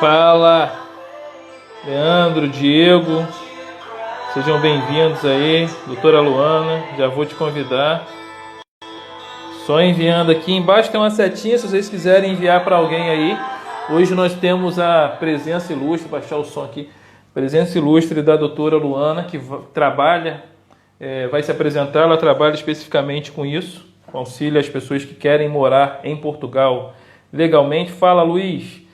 Fala, Leandro, Diego, sejam bem-vindos aí, doutora Luana, já vou te convidar. Só enviando aqui, embaixo tem uma setinha, se vocês quiserem enviar para alguém aí. Hoje nós temos a presença ilustre, vou baixar o som aqui, presença ilustre da doutora Luana, que trabalha, vai se apresentar, ela trabalha especificamente com isso, com auxílio às pessoas que querem morar em Portugal legalmente. Fala, Luiz.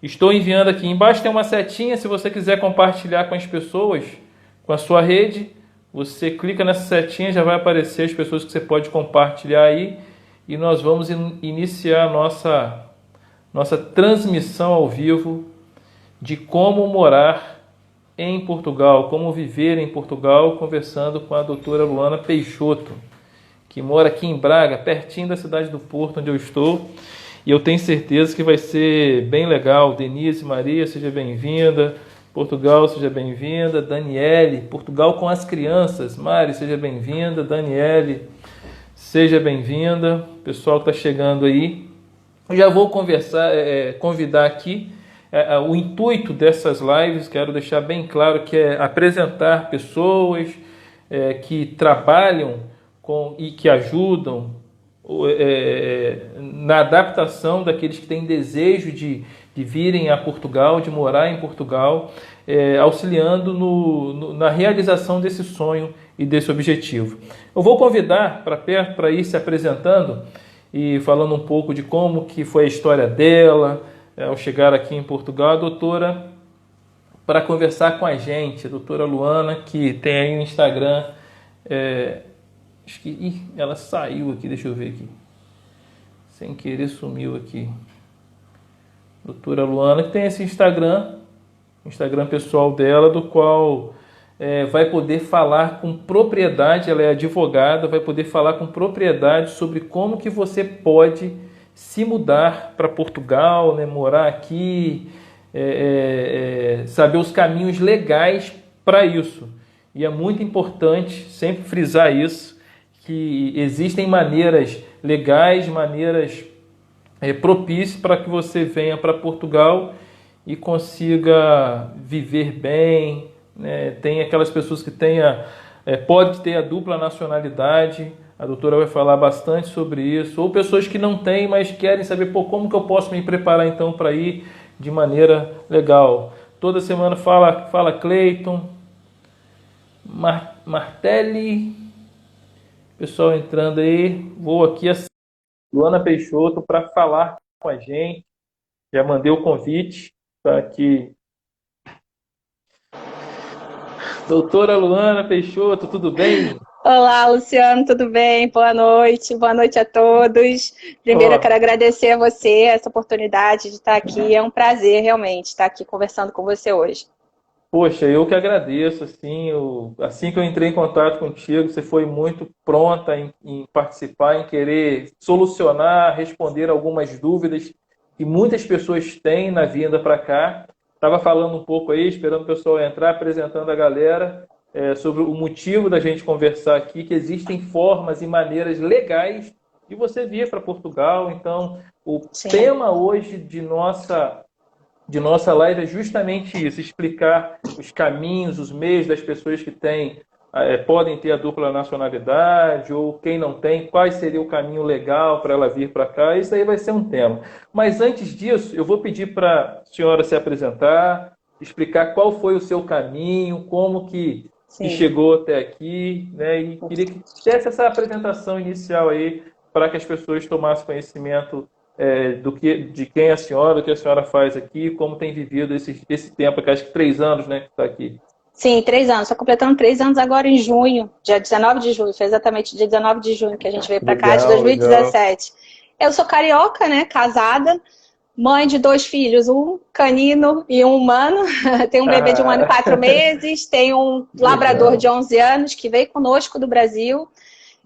Estou enviando aqui. Embaixo tem uma setinha, se você quiser compartilhar com as pessoas, com a sua rede, você clica nessa setinha, já vai aparecer as pessoas que você pode compartilhar aí, e nós vamos iniciar a nossa transmissão ao vivo de como morar em Portugal, como viver em Portugal, conversando com a doutora Luana Peixoto, que mora aqui em Braga, pertinho da cidade do Porto, onde eu estou. E eu tenho certeza que vai ser bem legal. Denise Maria, seja bem-vinda. Portugal, seja bem-vinda. Daniele, Portugal com as crianças. Mari, seja bem-vinda. Daniele, seja bem-vinda. Pessoal que está chegando aí. Eu já vou convidar aqui. O intuito dessas lives, quero deixar bem claro, que é apresentar pessoas que trabalham e que ajudam na adaptação daqueles que têm desejo de virem a Portugal, de morar em Portugal, auxiliando na realização desse sonho e desse objetivo. Eu vou convidar para perto para ir se apresentando e falando um pouco de como que foi a história dela ao chegar aqui em Portugal, a doutora, para conversar com a gente, a doutora Luana, que tem aí no Instagram. Acho que ela saiu aqui, deixa eu ver aqui. Sem querer sumiu aqui. Doutora Luana, que tem esse Instagram pessoal dela, do qual vai poder falar com propriedade, ela é advogada, vai poder falar com propriedade sobre como que você pode se mudar para Portugal, né, morar aqui, saber os caminhos legais para isso. E é muito importante sempre frisar isso, que existem maneiras legais, maneiras propícias para que você venha para Portugal e consiga viver bem, né? Tem aquelas pessoas que pode ter a dupla nacionalidade, a doutora vai falar bastante sobre isso, ou pessoas que não têm, mas querem saber como que eu posso me preparar então para ir de maneira legal. Toda semana fala Cleiton, Martelli, pessoal entrando aí. Vou aqui a Luana Peixoto para falar com a gente. Já mandei o convite para que... Doutora Luana Peixoto, tudo bem? Olá, Luciano, tudo bem? Boa noite a todos. Primeiro, eu quero agradecer a você essa oportunidade de estar aqui. É um prazer, realmente, estar aqui conversando com você hoje. Poxa, eu que agradeço, assim que eu entrei em contato contigo, você foi muito pronta em participar, em querer solucionar, responder algumas dúvidas que muitas pessoas têm na vinda para cá. Estava falando um pouco aí, esperando o pessoal entrar, apresentando a galera sobre o motivo da gente conversar aqui, que existem formas e maneiras legais de você vir para Portugal. Então, o tema hoje de nossa live é justamente isso, explicar os caminhos, os meios das pessoas que podem ter a dupla nacionalidade, ou quem não tem, qual seria o caminho legal para ela vir para cá. Isso aí vai ser um tema. Mas antes disso, eu vou pedir para a senhora se apresentar, explicar qual foi o seu caminho, como que chegou até aqui, né? E queria que desse essa apresentação inicial aí, para que as pessoas tomassem conhecimento de quem é a senhora, do que a senhora faz aqui, como tem vivido esse tempo, que acho que 3 anos, né, que está aqui. Sim, 3 anos. Estou completando 3 anos agora em junho, dia 19 de junho. Foi exatamente dia 19 de junho que a gente veio para cá, de 2017. Legal. Eu sou carioca, né, casada, mãe de 2 filhos, um canino e um humano. Tenho um bebê de 1 ano e 4 meses, tenho um labrador de 11 anos que veio conosco do Brasil.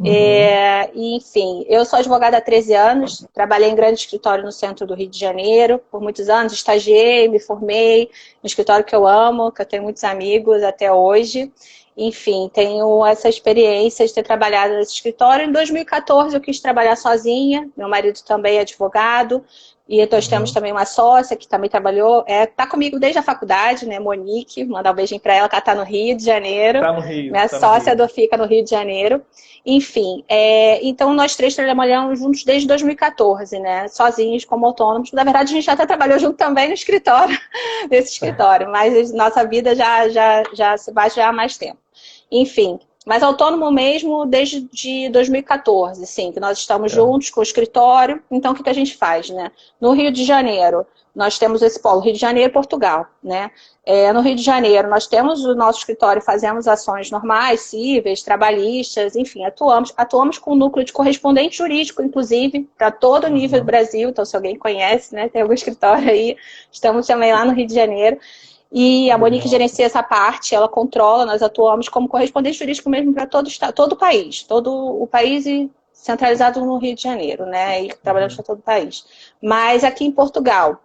E, enfim, eu sou advogada há 13 anos, trabalhei em grande escritório no centro do Rio de Janeiro por muitos anos, estagiei, me formei, um escritório que eu amo, que eu tenho muitos amigos até hoje. Enfim, tenho essa experiência de ter trabalhado nesse escritório. Em 2014 eu quis trabalhar sozinha, meu marido também é advogado, e nós temos também uma sócia que também trabalhou, tá comigo desde a faculdade, né, Monique, mandar um beijinho para ela, que ela tá no Rio de Janeiro. Tá no Rio. Minha sócia fica no Rio de Janeiro. Enfim, então nós três trabalhamos juntos desde 2014, né, sozinhos como autônomos. Na verdade, a gente até trabalhou junto também no escritório, nesse escritório, mas nossa vida já se vai já há mais tempo. Enfim, mas autônomo mesmo desde 2014, sim, que nós estamos juntos com o escritório. Então, o que a gente faz, né? No Rio de Janeiro, nós temos esse polo, Rio de Janeiro e Portugal, né? No Rio de Janeiro, nós temos o nosso escritório, fazemos ações normais, cíveis, trabalhistas, enfim, atuamos com o núcleo de correspondente jurídico, inclusive, para todo o nível do Brasil. Então, se alguém conhece, né, tem algum escritório aí, estamos também lá no Rio de Janeiro. E a Monique gerencia essa parte, ela controla, nós atuamos como correspondente jurídico mesmo para todo o país. Todo o país e centralizado no Rio de Janeiro, né? E trabalhamos para todo o país. Mas aqui em Portugal,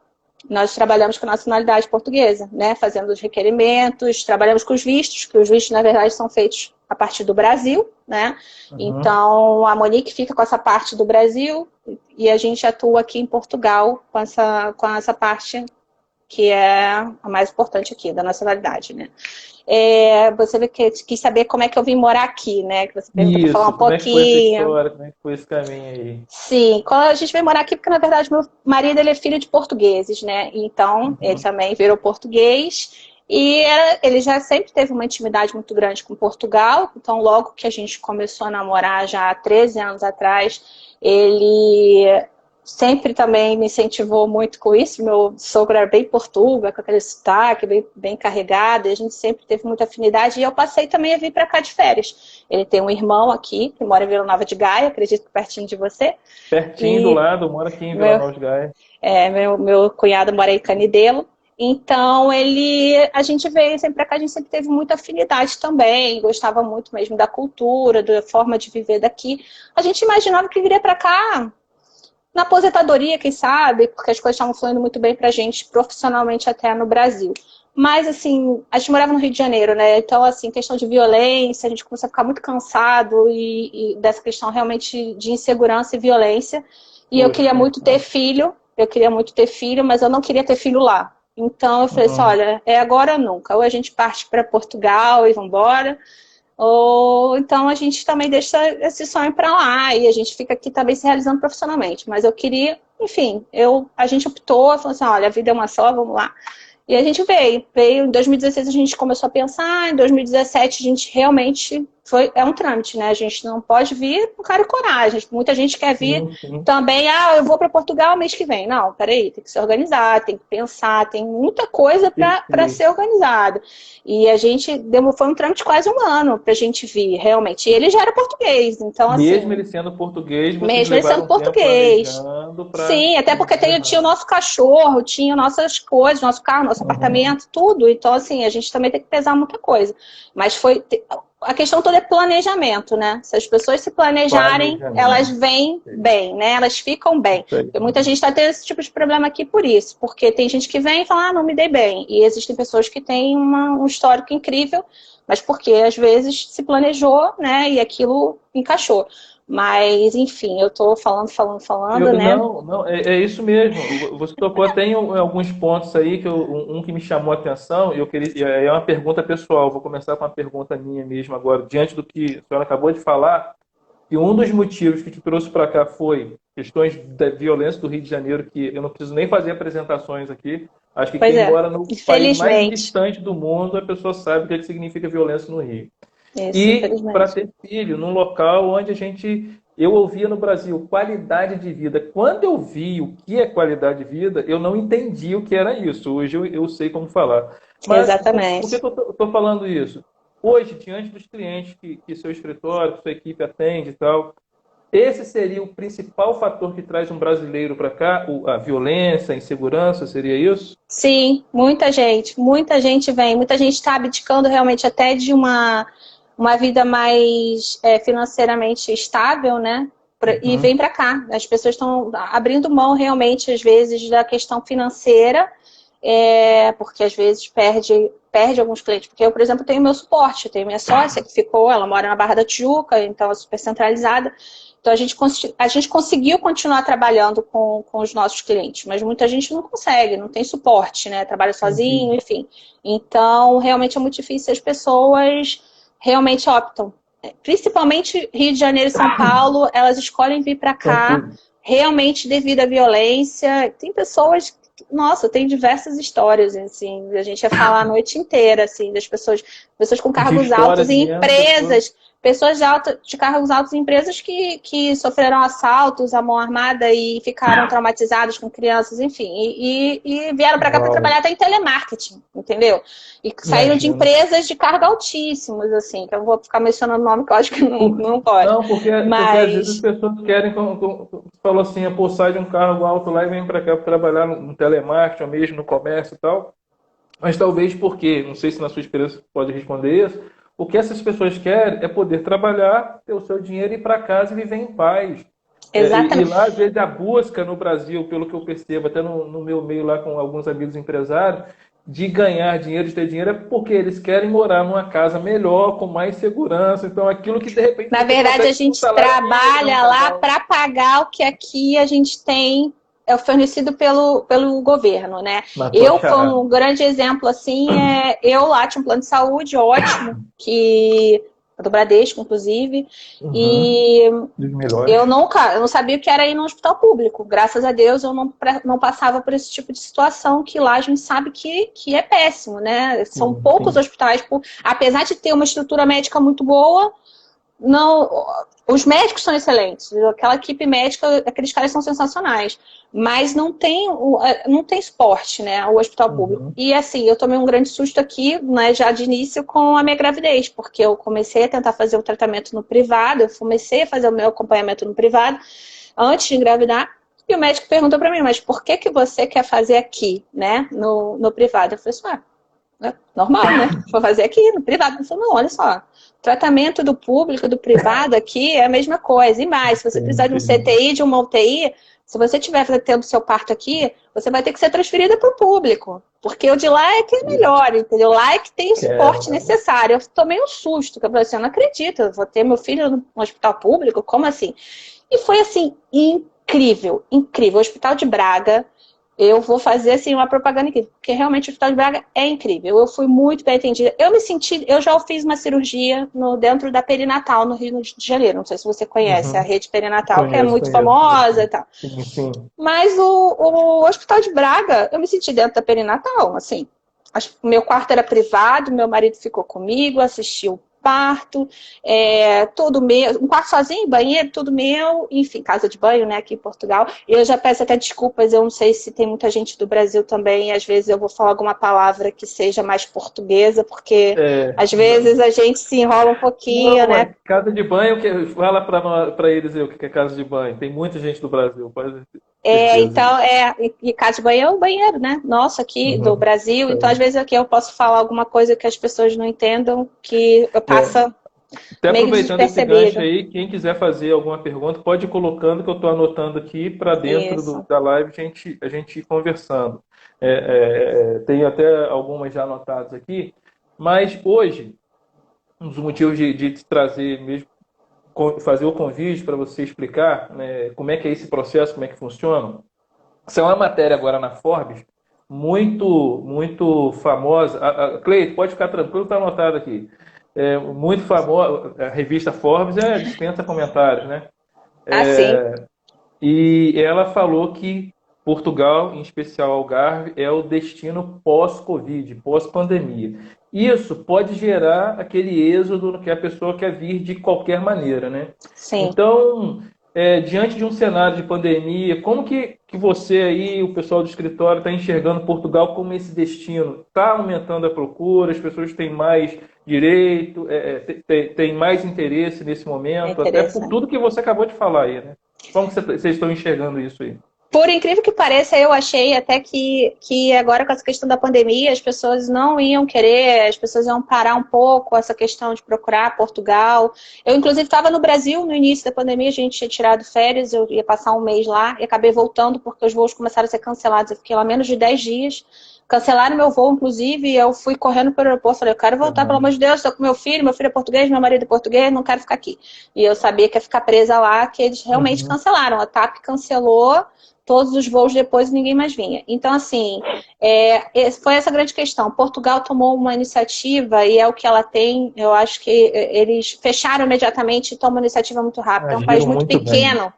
nós trabalhamos com a nacionalidade portuguesa, né? Fazendo os requerimentos, trabalhamos com os vistos, que os vistos, na verdade, são feitos a partir do Brasil, né? Então, a Monique fica com essa parte do Brasil e a gente atua aqui em Portugal com essa parte que é a mais importante aqui, da nacionalidade, né? Você quis saber como é que eu vim morar aqui, né? Que você perguntou para falar um pouquinho. Como é que foi essa história? Como é que foi esse caminho aí? Sim, quando a gente veio morar aqui, porque na verdade meu marido ele é filho de portugueses, né? Então, ele também virou português. E ele já sempre teve uma intimidade muito grande com Portugal. Então, logo que a gente começou a namorar, já há 13 anos atrás, ele sempre também me incentivou muito com isso. Meu sogro era bem portuga, com aquele sotaque bem carregado, e a gente sempre teve muita afinidade. E eu passei também a vir para cá de férias. Ele tem um irmão aqui, que mora em Vila Nova de Gaia, acredito que pertinho de você. Pertinho do lado, mora aqui em Vila Nova de Gaia. Meu cunhado mora em Canidelo. Então, a gente veio sempre para cá, a gente sempre teve muita afinidade também, gostava muito mesmo da cultura, da forma de viver daqui. A gente imaginava que viria para cá na aposentadoria, quem sabe, porque as coisas estavam fluindo muito bem pra gente, profissionalmente até no Brasil. Mas, assim, a gente morava no Rio de Janeiro, né? Então, assim, questão de violência, a gente começou a ficar muito cansado e dessa questão realmente de insegurança e violência. E eu queria muito ter filho, mas eu não queria ter filho lá. Então, eu falei assim, olha, é agora ou nunca. Ou a gente parte para Portugal e vambora, ou então a gente também deixa esse sonho para lá e a gente fica aqui também se realizando profissionalmente. Mas eu queria, enfim, a gente optou, falou assim, olha, a vida é uma só, vamos lá. E a gente veio em 2016 a gente começou a pensar, em 2017 a gente realmente é um trâmite, né? A gente não pode vir com cara e coragem. Muita gente quer vir também, eu vou para Portugal mês que vem. Não, peraí, tem que se organizar, tem que pensar, tem muita coisa para ser organizada. E a gente foi um trâmite quase um ano pra gente vir, realmente. E ele já era português, então assim... Mesmo ele sendo português, mesmo ele sendo português. Sim, até porque tinha o nosso cachorro, tinha nossas coisas, nosso carro, nosso apartamento, tudo. Então, assim, a gente também tem que pesar muita coisa. Mas a questão toda é planejamento, né? Se as pessoas se planejarem, elas vêm bem, né? Elas ficam bem. Muita gente está tendo esse tipo de problema aqui por isso. Porque tem gente que vem e fala, não me dei bem. E existem pessoas que têm um histórico incrível, mas porque às vezes se planejou, né? E aquilo encaixou. Mas, enfim, eu tô falando, né? Não, é isso mesmo. Você tocou até em alguns pontos aí, um que me chamou a atenção, e eu queria, é uma pergunta pessoal, vou começar com uma pergunta minha mesmo agora, diante do que a senhora acabou de falar, e um dos motivos que te trouxe para cá foi questões da violência do Rio de Janeiro, que eu não preciso nem fazer apresentações aqui, acho que quem mora no país mais distante do mundo, a pessoa sabe o que significa violência no Rio. E para ter filho num local onde eu ouvia no Brasil qualidade de vida. Quando eu vi o que é qualidade de vida, eu não entendi o que era isso. Hoje eu sei como falar. Mas exatamente. Por que eu estou falando isso? Hoje, diante dos clientes que seu escritório, que sua equipe atende e tal, esse seria o principal fator que traz um brasileiro para cá? A violência, a insegurança, seria isso? Sim, muita gente vem, muita gente está abdicando realmente até de uma vida mais financeiramente estável, né? E vem para cá. As pessoas estão abrindo mão realmente, às vezes, da questão financeira porque às vezes perde alguns clientes. Porque eu, por exemplo, tenho meu suporte, eu tenho minha sócia que ficou, ela mora na Barra da Tijuca, então é super centralizada. Então a gente conseguiu continuar trabalhando com os nossos clientes, mas muita gente não consegue, não tem suporte, né? Trabalha sozinho, enfim. Então, realmente é muito difícil, as pessoas realmente optam. Principalmente Rio de Janeiro e São Paulo, elas escolhem vir para cá realmente devido à violência. Tem pessoas, nossa, tem diversas histórias, assim, a gente ia falar a noite inteira, assim, das pessoas com cargos altos em empresas, pessoas de cargos altos em empresas que sofreram assaltos à mão armada e ficaram traumatizadas com crianças, enfim, e vieram para cá para trabalhar até em telemarketing, entendeu? E saíram de empresas de cargo altíssimos, assim, que eu vou ficar mencionando o nome que eu acho que não pode. Não, porque às vezes as pessoas querem, como você falou assim, sai de um cargo alto lá e vem para cá para trabalhar no telemarketing, ou mesmo no comércio e tal. Mas talvez porque, não sei se na sua experiência pode responder isso, o que essas pessoas querem é poder trabalhar, ter o seu dinheiro, ir para casa e viver em paz. Exatamente. E lá, às vezes, a busca no Brasil, pelo que eu percebo, até no meu meio lá com alguns amigos empresários, de ganhar dinheiro, de ter dinheiro, é porque eles querem morar numa casa melhor, com mais segurança. Então, aquilo que de repente... Na verdade, a gente trabalha lá para pagar o que aqui a gente tem fornecido pelo governo, né? Eu, como um grande exemplo, assim, eu lá tinha um plano de saúde ótimo, do Bradesco, inclusive, e eu não sabia o que era ir no hospital público. Graças a Deus, eu não passava por esse tipo de situação que lá a gente sabe que é péssimo, né? São poucos hospitais, apesar de ter uma estrutura médica muito boa, não, os médicos são excelentes, aquela equipe médica, aqueles caras são sensacionais, mas não tem suporte, né, o hospital público. E assim, eu tomei um grande susto aqui, né, já de início com a minha gravidez, porque eu comecei a tentar fazer o tratamento no privado, eu comecei a fazer o meu acompanhamento no privado antes de engravidar, e o médico perguntou para mim, mas por que você quer fazer aqui, né, no privado? Eu falei assim, normal, né? Vou fazer aqui no privado. Ele falou, não, olha só, tratamento do público, do privado aqui é a mesma coisa. E mais, se você precisar de um CTI, de uma UTI, se você estiver tendo seu parto aqui, você vai ter que ser transferida para o público. Porque o de lá é que é melhor, entendeu? Lá é que tem o suporte necessário. Eu tomei um susto, que eu falei assim, eu não acredito, eu vou ter meu filho no hospital público? Como assim? E foi assim, incrível, incrível. O Hospital de Braga, eu vou fazer assim uma propaganda aqui, porque realmente o Hospital de Braga é incrível. Eu fui muito bem atendida. Eu já fiz uma cirurgia dentro da perinatal no Rio de Janeiro. Não sei se você conhece a rede perinatal, que é muito famosa e tal. Sim. Mas o Hospital de Braga, eu me senti dentro da perinatal, assim. O meu quarto era privado, meu marido ficou comigo, assistiu parto, tudo meu, um quarto sozinho, banheiro, tudo meu, enfim, casa de banho, né, aqui em Portugal. E eu já peço até desculpas, eu não sei se tem muita gente do Brasil também, e às vezes eu vou falar alguma palavra que seja mais portuguesa, porque às vezes a gente se enrola um pouquinho, né? Casa de banho, fala para eles aí o que é casa de banho. Tem muita gente do Brasil, pode então, e casa de banho é o banheiro, né? Nosso aqui, do Brasil. Então, às vezes aqui eu posso falar alguma coisa que as pessoas não entendam, que eu passo até meio aproveitando esse despercebido. gancho aí, quem quiser fazer alguma pergunta, pode ir colocando, que eu estou anotando aqui para dentro da live a gente ir conversando. Tenho até algumas já anotadas aqui, mas hoje, um dos motivos de te trazer mesmo, fazer o convite para você explicar, né, como é que é esse processo, como é que funciona. Isso é uma matéria agora na Forbes, muito famosa. Cleide, pode ficar tranquilo, está anotado aqui. Muito famosa, a revista Forbes dispensa comentários, né? Sim. E ela falou que Portugal, em especial Algarve, é o destino pós-Covid, pós-pandemia. Isso pode gerar aquele êxodo que a pessoa quer vir de qualquer maneira, né? Sim. Então, diante de um cenário de pandemia, como que você aí, o pessoal do escritório, está enxergando Portugal como esse destino? Está aumentando a procura, as pessoas têm mais direito, têm mais interesse nesse momento, até por tudo que você acabou de falar aí, né? Como que vocês estão enxergando isso aí? Por incrível que pareça, eu achei até que agora com essa questão da pandemia, as pessoas não iam querer, as pessoas iam parar um pouco essa questão de procurar Portugal. Eu, inclusive, estava no Brasil no início da pandemia, a gente tinha tirado férias, eu ia passar um mês lá e acabei voltando porque os voos começaram a ser cancelados. Eu fiquei lá menos de 10 dias, cancelaram meu voo, inclusive, e eu fui correndo para o aeroporto, falei, eu quero voltar, pelo amor de Deus, estou com meu filho é português, meu marido é português, não quero ficar aqui. E eu sabia que ia ficar presa lá, que eles realmente cancelaram. A TAP cancelou todos os voos depois e ninguém mais vinha. Então, assim, foi essa grande questão. Portugal tomou uma iniciativa e é o que ela tem. Eu acho que eles fecharam imediatamente e tomam uma iniciativa muito rápida. É um país muito pequeno.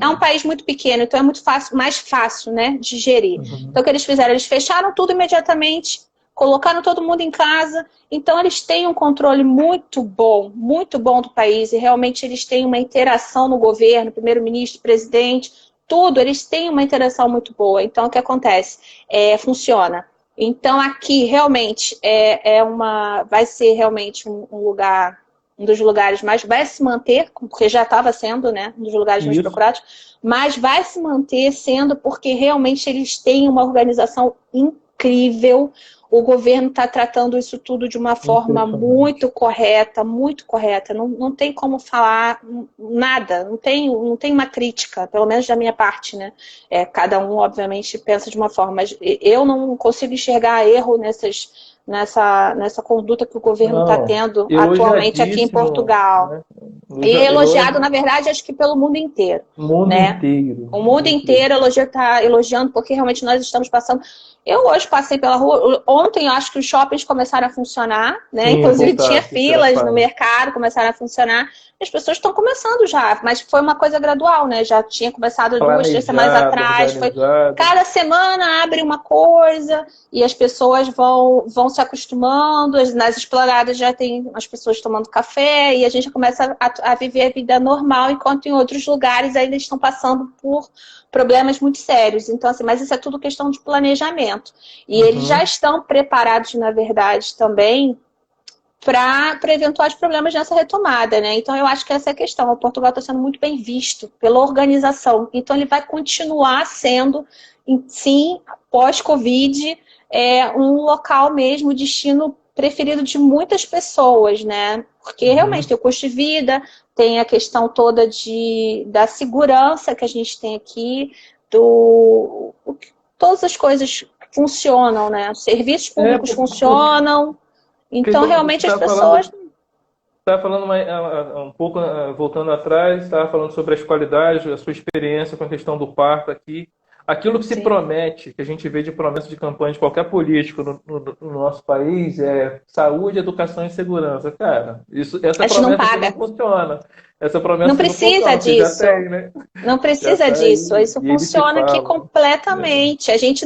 É um país muito pequeno, então é muito fácil, mais fácil, né, de gerir. Então, o que eles fizeram? Eles fecharam tudo imediatamente, colocaram todo mundo em casa. Então, eles têm um controle muito bom do país. E realmente eles têm uma interação no governo, primeiro-ministro, presidente, tudo. Eles têm uma interação muito boa. Então, o que acontece? Funciona. Então, aqui, realmente, vai ser realmente um lugar, um dos lugares mais... Vai se manter, porque já estava sendo, né? Um dos lugares mais procurados. Mas vai se manter sendo porque realmente eles têm uma organização incrível. O governo está tratando isso tudo de uma forma muito correta, muito correta. Não tem como falar nada, não tem uma crítica, pelo menos da minha parte, né? Cada um, obviamente, pensa de uma forma, mas eu não consigo enxergar erro nessa conduta que o governo está tendo atualmente aqui em Portugal. Né? E elogiado, na verdade, acho que pelo mundo inteiro. O mundo inteiro está elogiando, porque realmente nós estamos passando... Eu hoje passei pela rua, ontem eu acho que os shoppings começaram a funcionar, né? Sim, inclusive tinha filas no mercado, começaram a funcionar. As pessoas estão começando já, mas foi uma coisa gradual, né? Já tinha começado 2, 3 semanas atrás. Cada semana abre uma coisa e as pessoas vão se acostumando. Nas esplanadas já tem as pessoas tomando café e a gente começa a viver a vida normal, enquanto em outros lugares ainda estão passando por problemas muito sérios. Então, assim, mas isso é tudo questão de planejamento. E eles já estão preparados, na verdade, também para eventuais problemas nessa retomada, né? Então, eu acho que essa é a questão. O Portugal está sendo muito bem visto pela organização. Então, ele vai continuar sendo, sim, pós-Covid, um local mesmo, destino preferido de muitas pessoas, né? Porque realmente tem o custo de vida, tem a questão toda da segurança que a gente tem aqui, todas as coisas funcionam, né? Os serviços públicos funcionam. Então, realmente, as pessoas... Estava falando um pouco, voltando atrás, estava falando sobre as qualidades, a sua experiência com a questão do parto aqui. Aquilo que se promete, que a gente vê de promessa de campanha de qualquer político no nosso país, é saúde, educação e segurança. Cara, essa promessa não funciona. Essa promessa não precisa funciona, disso. Já tem, né? Não precisa disso. Isso funciona aqui completamente. A gente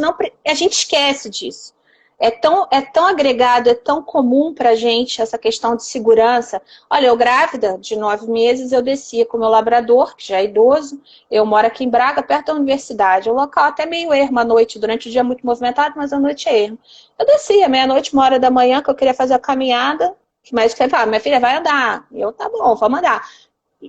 esquece disso. É tão agregado, é tão comum pra gente essa questão de segurança. Olha, eu grávida de 9 meses, eu descia com o meu labrador, que já é idoso. Eu moro aqui em Braga, perto da universidade. O local até meio ermo à noite, durante o dia é muito movimentado, mas à noite é ermo. Eu descia, meia-noite, 1h da manhã, que eu queria fazer a caminhada. O médico falava, minha filha, vai andar. E eu, tá bom, vamos andar.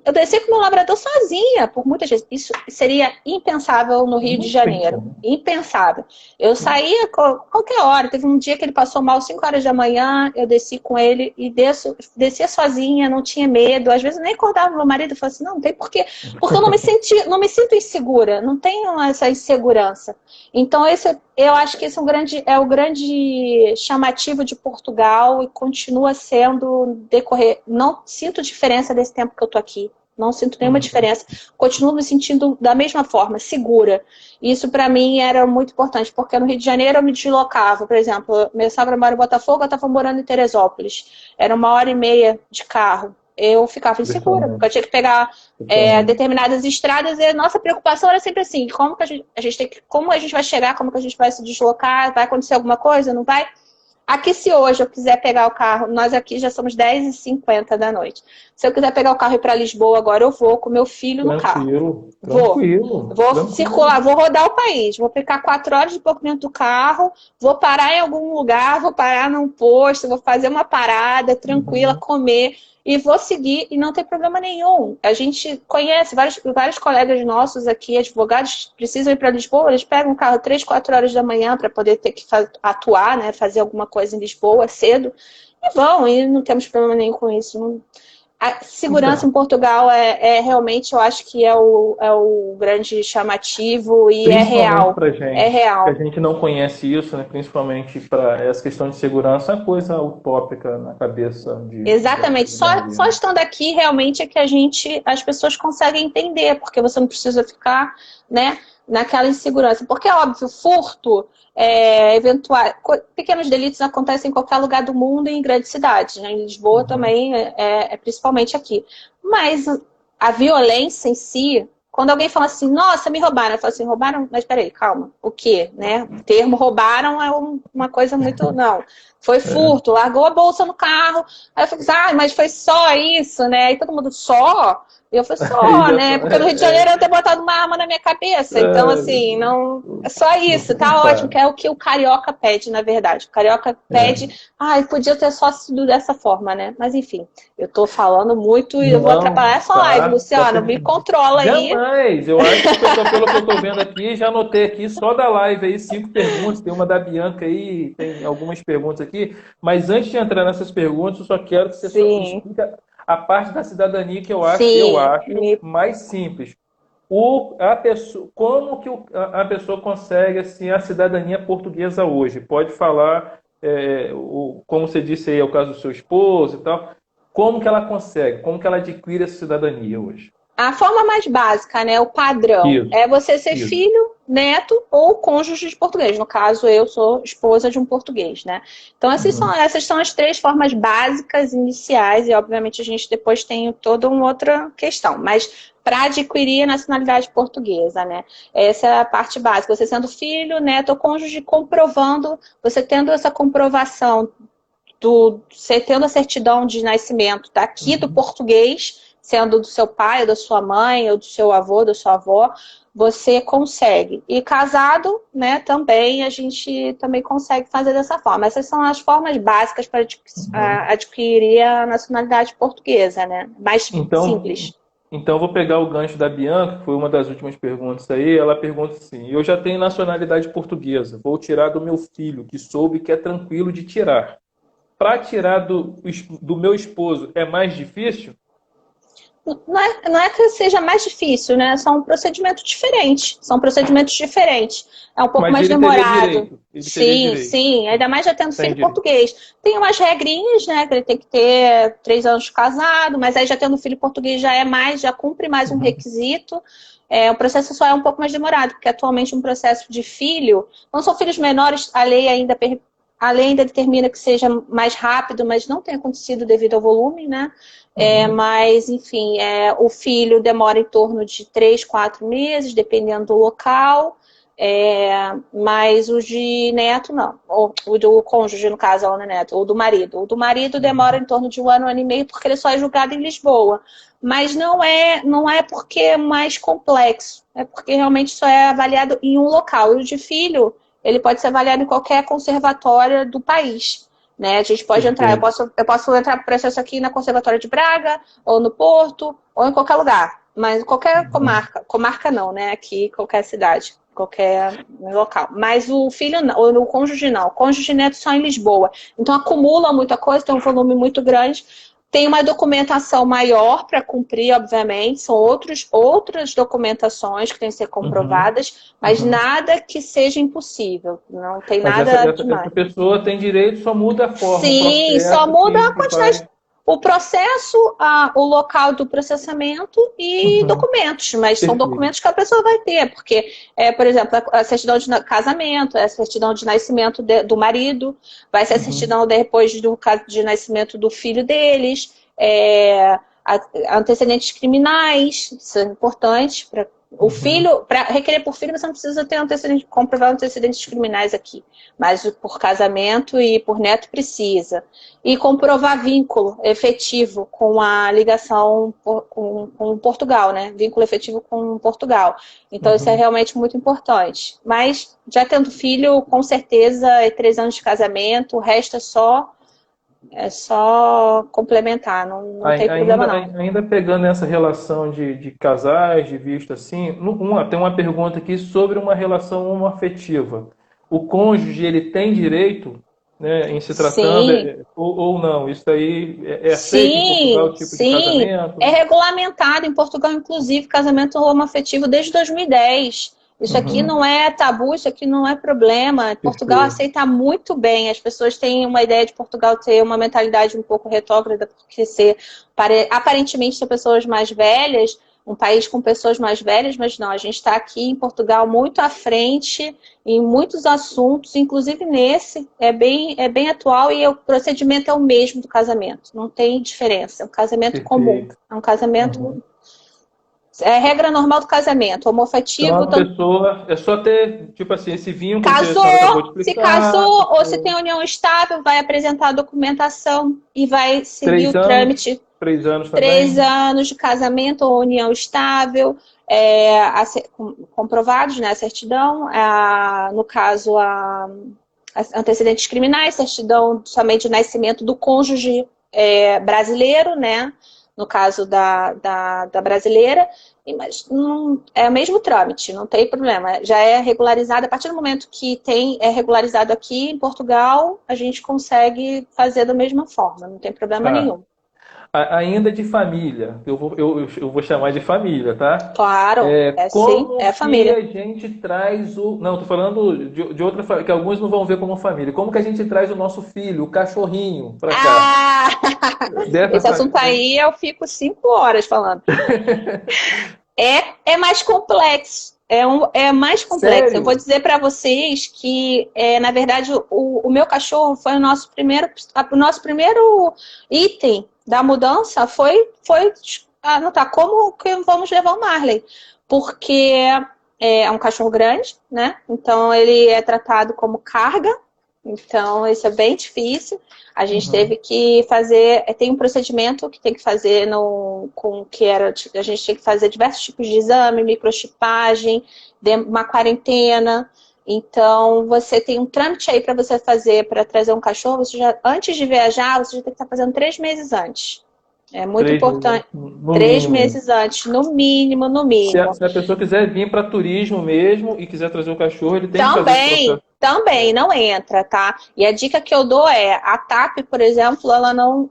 Eu desci com o meu labrador sozinha, por muitas vezes. Isso seria impensável no Rio de Janeiro. Impensável. Eu saía qualquer hora. Teve um dia que ele passou mal, 5h da manhã, eu desci com ele e descia sozinha, não tinha medo. Às vezes eu nem acordava meu marido e falava assim, não tem porquê. Porque eu não me sinto insegura, não tenho essa insegurança. Então, eu acho que esse é o grande chamativo de Portugal e continua sendo decorrer. Não sinto diferença desse tempo que eu tô aqui. Não sinto nenhuma diferença. Continuo me sentindo da mesma forma, segura. Isso para mim era muito importante, porque no Rio de Janeiro eu me deslocava. Por exemplo, minha sogra mora em Botafogo, eu estava morando em Teresópolis. Era 1h30 de carro. Eu ficava insegura, porque eu tinha que pegar determinadas estradas e a nossa preocupação era sempre assim, como a gente vai chegar, como que a gente vai se deslocar, vai acontecer alguma coisa, não vai? Aqui, se hoje eu quiser pegar o carro, nós aqui já somos 10h50 da noite. Se eu quiser pegar o carro e ir para Lisboa agora, eu vou com meu filho no carro. Vou circular, vou rodar o país. Vou ficar 4 horas e pouco dentro do carro, vou parar em algum lugar, vou parar num posto, vou fazer uma parada tranquila, comer e vou seguir e não tem problema nenhum. A gente conhece vários colegas nossos aqui, advogados, precisam ir para Lisboa, eles pegam o carro 3, 4 horas da manhã para poder ter que atuar, né, fazer alguma coisa em Lisboa cedo, e vão, e não temos problema nenhum com isso. A segurança em Portugal realmente, eu acho que é o grande chamativo e é Principalmente real. para É gente, que a real. gente não conhece isso, né? Principalmente para essa questão de segurança, é uma coisa utópica na cabeça da Exatamente. Só maioria. estando aqui realmente é que as pessoas conseguem entender, porque você não precisa ficar, né, naquela insegurança. Porque é óbvio, furto, pequenos delitos acontecem em qualquer lugar do mundo e em grandes cidades, né? Em Lisboa Uhum. também, principalmente aqui. Mas a violência em si, quando alguém fala assim, nossa, me roubaram, eu falo assim, roubaram? Mas peraí, calma, o quê, né? O termo roubaram é uma coisa muito, não. Foi É. furto, largou a bolsa no carro. Aí eu falei assim, mas foi só isso, né? Aí todo mundo, só? E eu falei, Aí só, já né? Porque no Rio de Janeiro eu ter botado uma arma na minha cabeça. Então, assim, não. É só isso, não tá ótimo, que tá. é o que o carioca pede, na verdade. O carioca pede, É. podia ter só sido dessa forma, né? Mas enfim, eu tô falando muito e eu vou atrapalhar Não, essa live, tá Luciano. Me controla aí. jamais. Eu acho que pelo que eu estou vendo aqui, já anotei aqui só da live aí 5 perguntas. Tem uma da Bianca aí, tem algumas perguntas aqui. Mas antes de entrar nessas perguntas, eu só quero que você só Sim, explique a parte da cidadania que eu sim. acho mais simples. A pessoa, como que a pessoa consegue assim, a cidadania portuguesa hoje? Pode falar, como você disse aí, é o caso do seu esposo e tal. Como que ela consegue? Como que ela adquire essa cidadania hoje? A forma mais básica, né, o padrão, Isso, é você ser isso. filho, neto ou cônjuge de português. No caso, eu sou esposa de um português, né? Então, Uhum. essas são as três formas básicas iniciais e, obviamente, a gente depois tem toda uma outra questão. Mas para adquirir a nacionalidade portuguesa, né? Essa é a parte básica. Você sendo filho, neto ou cônjuge, comprovando, você tendo essa comprovação você tendo a certidão de nascimento daqui do Uhum. português, sendo do seu pai, ou da sua mãe, ou do seu avô, da sua avó, você consegue. E casado, né, também a gente também consegue fazer dessa forma. Essas são as formas básicas para Uhum. adquirir a nacionalidade portuguesa, né? Mais Então, simples. então eu vou pegar o gancho da Bianca, que foi uma das últimas perguntas aí. Ela pergunta assim: eu já tenho nacionalidade portuguesa, vou tirar do meu filho, que soube que é tranquilo de tirar. Para tirar do meu esposo é mais difícil? Não é que seja mais difícil, né? São procedimentos diferentes. São procedimentos diferentes. É um pouco Mas mais ele teria demorado. direito. Ele teria Sim, direito. sim. Ainda mais já tendo Tem filho direito. português. Tem umas regrinhas, né? Que ele tem que ter 3 anos de casado, mas aí já tendo filho português já cumpre mais um Uhum. requisito. O processo só é um pouco mais demorado, porque atualmente um processo de filho, não são filhos menores, a lei ainda determina que seja mais rápido, mas não tem acontecido devido ao volume, né? Uhum. Mas, enfim, o filho demora em torno de 3, 4 meses, dependendo do local. Mas o de neto, não. O do cônjuge, no caso, ela não é neto, ou do marido. O do marido demora Uhum. em torno de 1 ano e meio, porque ele só é julgado em Lisboa. Mas não é porque é mais complexo, é porque realmente só é avaliado em um local. E o de filho, ele pode ser avaliado em qualquer conservatória do país. Né? A gente pode entrar, Perfeito. eu posso entrar para o processo aqui na Conservatória de Braga, ou no Porto, ou em qualquer lugar. Mas qualquer Uhum. comarca não, né? Aqui, qualquer cidade, qualquer local. Mas o filho não, ou o cônjuge não. O cônjuge neto só em Lisboa. Então acumula muita coisa, tem um volume muito grande. Tem uma documentação maior para cumprir, obviamente, são outras documentações que têm que ser Uhum. comprovadas, mas Uhum. nada que seja impossível, não tem Mas essa, nada essa, demais. essa pessoa tem direito, só muda a forma, o Sim, só processo muda a que quantidade. vai. O processo, o local do processamento e Uhum. documentos, mas são Perfeito. documentos que a pessoa vai ter, porque, por exemplo, a certidão de casamento, a certidão de nascimento do marido, vai ser a Uhum. certidão depois do caso de nascimento do filho deles, antecedentes criminais, isso é importante para o Uhum. filho, para requerer por filho, você não precisa ter comprovar antecedentes criminais aqui, mas por casamento e por neto precisa. E comprovar vínculo efetivo com a ligação com Portugal, né? Vínculo efetivo com Portugal. Então, isso é Uhum. realmente muito importante. Mas, já tendo filho, com certeza, 3 anos de casamento, o resto é só complementar, não tem problema Ainda, não. ainda pegando essa relação de casais, de visto assim, tem uma pergunta aqui sobre uma relação homoafetiva. O cônjuge, ele tem direito? né, em se tratando, Sim, ou não? Isso aí é aceito em Portugal, sim, o tipo de sim. É casamento? regulamentado em Portugal, inclusive, casamento homoafetivo desde 2010. Isso aqui Uhum, não é tabu, isso aqui não é problema. Portugal perfeito. aceita muito bem. As pessoas têm uma ideia de Portugal ter uma mentalidade um pouco retrógrada, porque aparentemente são pessoas mais velhas, um país com pessoas mais velhas, mas não, a gente está aqui em Portugal muito à frente em muitos assuntos, inclusive nesse, é bem atual e o procedimento é o mesmo do casamento, não tem diferença, é um casamento comum, Perfeito. é um casamento, Uhum. é a regra normal do casamento, Então, homoafetivo, a pessoa é só ter, tipo assim, esse vínculo que a senhora acabou de casou, se explicar, casou ou se tipo, tem união estável, vai apresentar a documentação e vai seguir o 3 anos, trâmite. 3 anos 3 também. anos de casamento ou união estável, comprovados, né, a certidão, no caso, antecedentes criminais, certidão somente de nascimento do cônjuge brasileiro, né, no caso da brasileira, mas não, é o mesmo trâmite, não tem problema. Já é regularizado, a partir do momento que é regularizado aqui em Portugal, a gente consegue fazer da mesma forma, não tem problema Tá. nenhum. Ainda de família, eu vou chamar de família, tá? Claro, é sim, Como é que família. a gente traz o. Não, tô falando de outra família, que alguns não vão ver como família. Como que a gente traz o nosso filho, o cachorrinho, pra cá? Ah! Dessa Esse assunto família. aí eu fico 5 horas falando. É mais complexo. É mais complexo. Eu vou Sério? dizer para vocês que, na verdade, o meu cachorro foi o nosso primeiro item da mudança foi anotar como que vamos levar o Marley. Porque é um cachorro grande, né? Então ele é tratado como carga. Então, isso é bem difícil. A gente teve Uhum. que fazer, tem um procedimento que tem que fazer a gente tinha que fazer diversos tipos de exame, microchipagem, uma quarentena. Então, você tem um trâmite aí para você fazer para trazer um cachorro, antes de viajar, você já tem que estar fazendo 3 meses antes. É muito 3 meses, importante. no 3 meses mínimo. antes, no mínimo, no Se a, mínimo. se a pessoa quiser vir para turismo mesmo e quiser trazer o cachorro, ele tem que fazer esse Também, processo. também É. não entra, tá? E a dica que eu dou é, a TAP, por exemplo,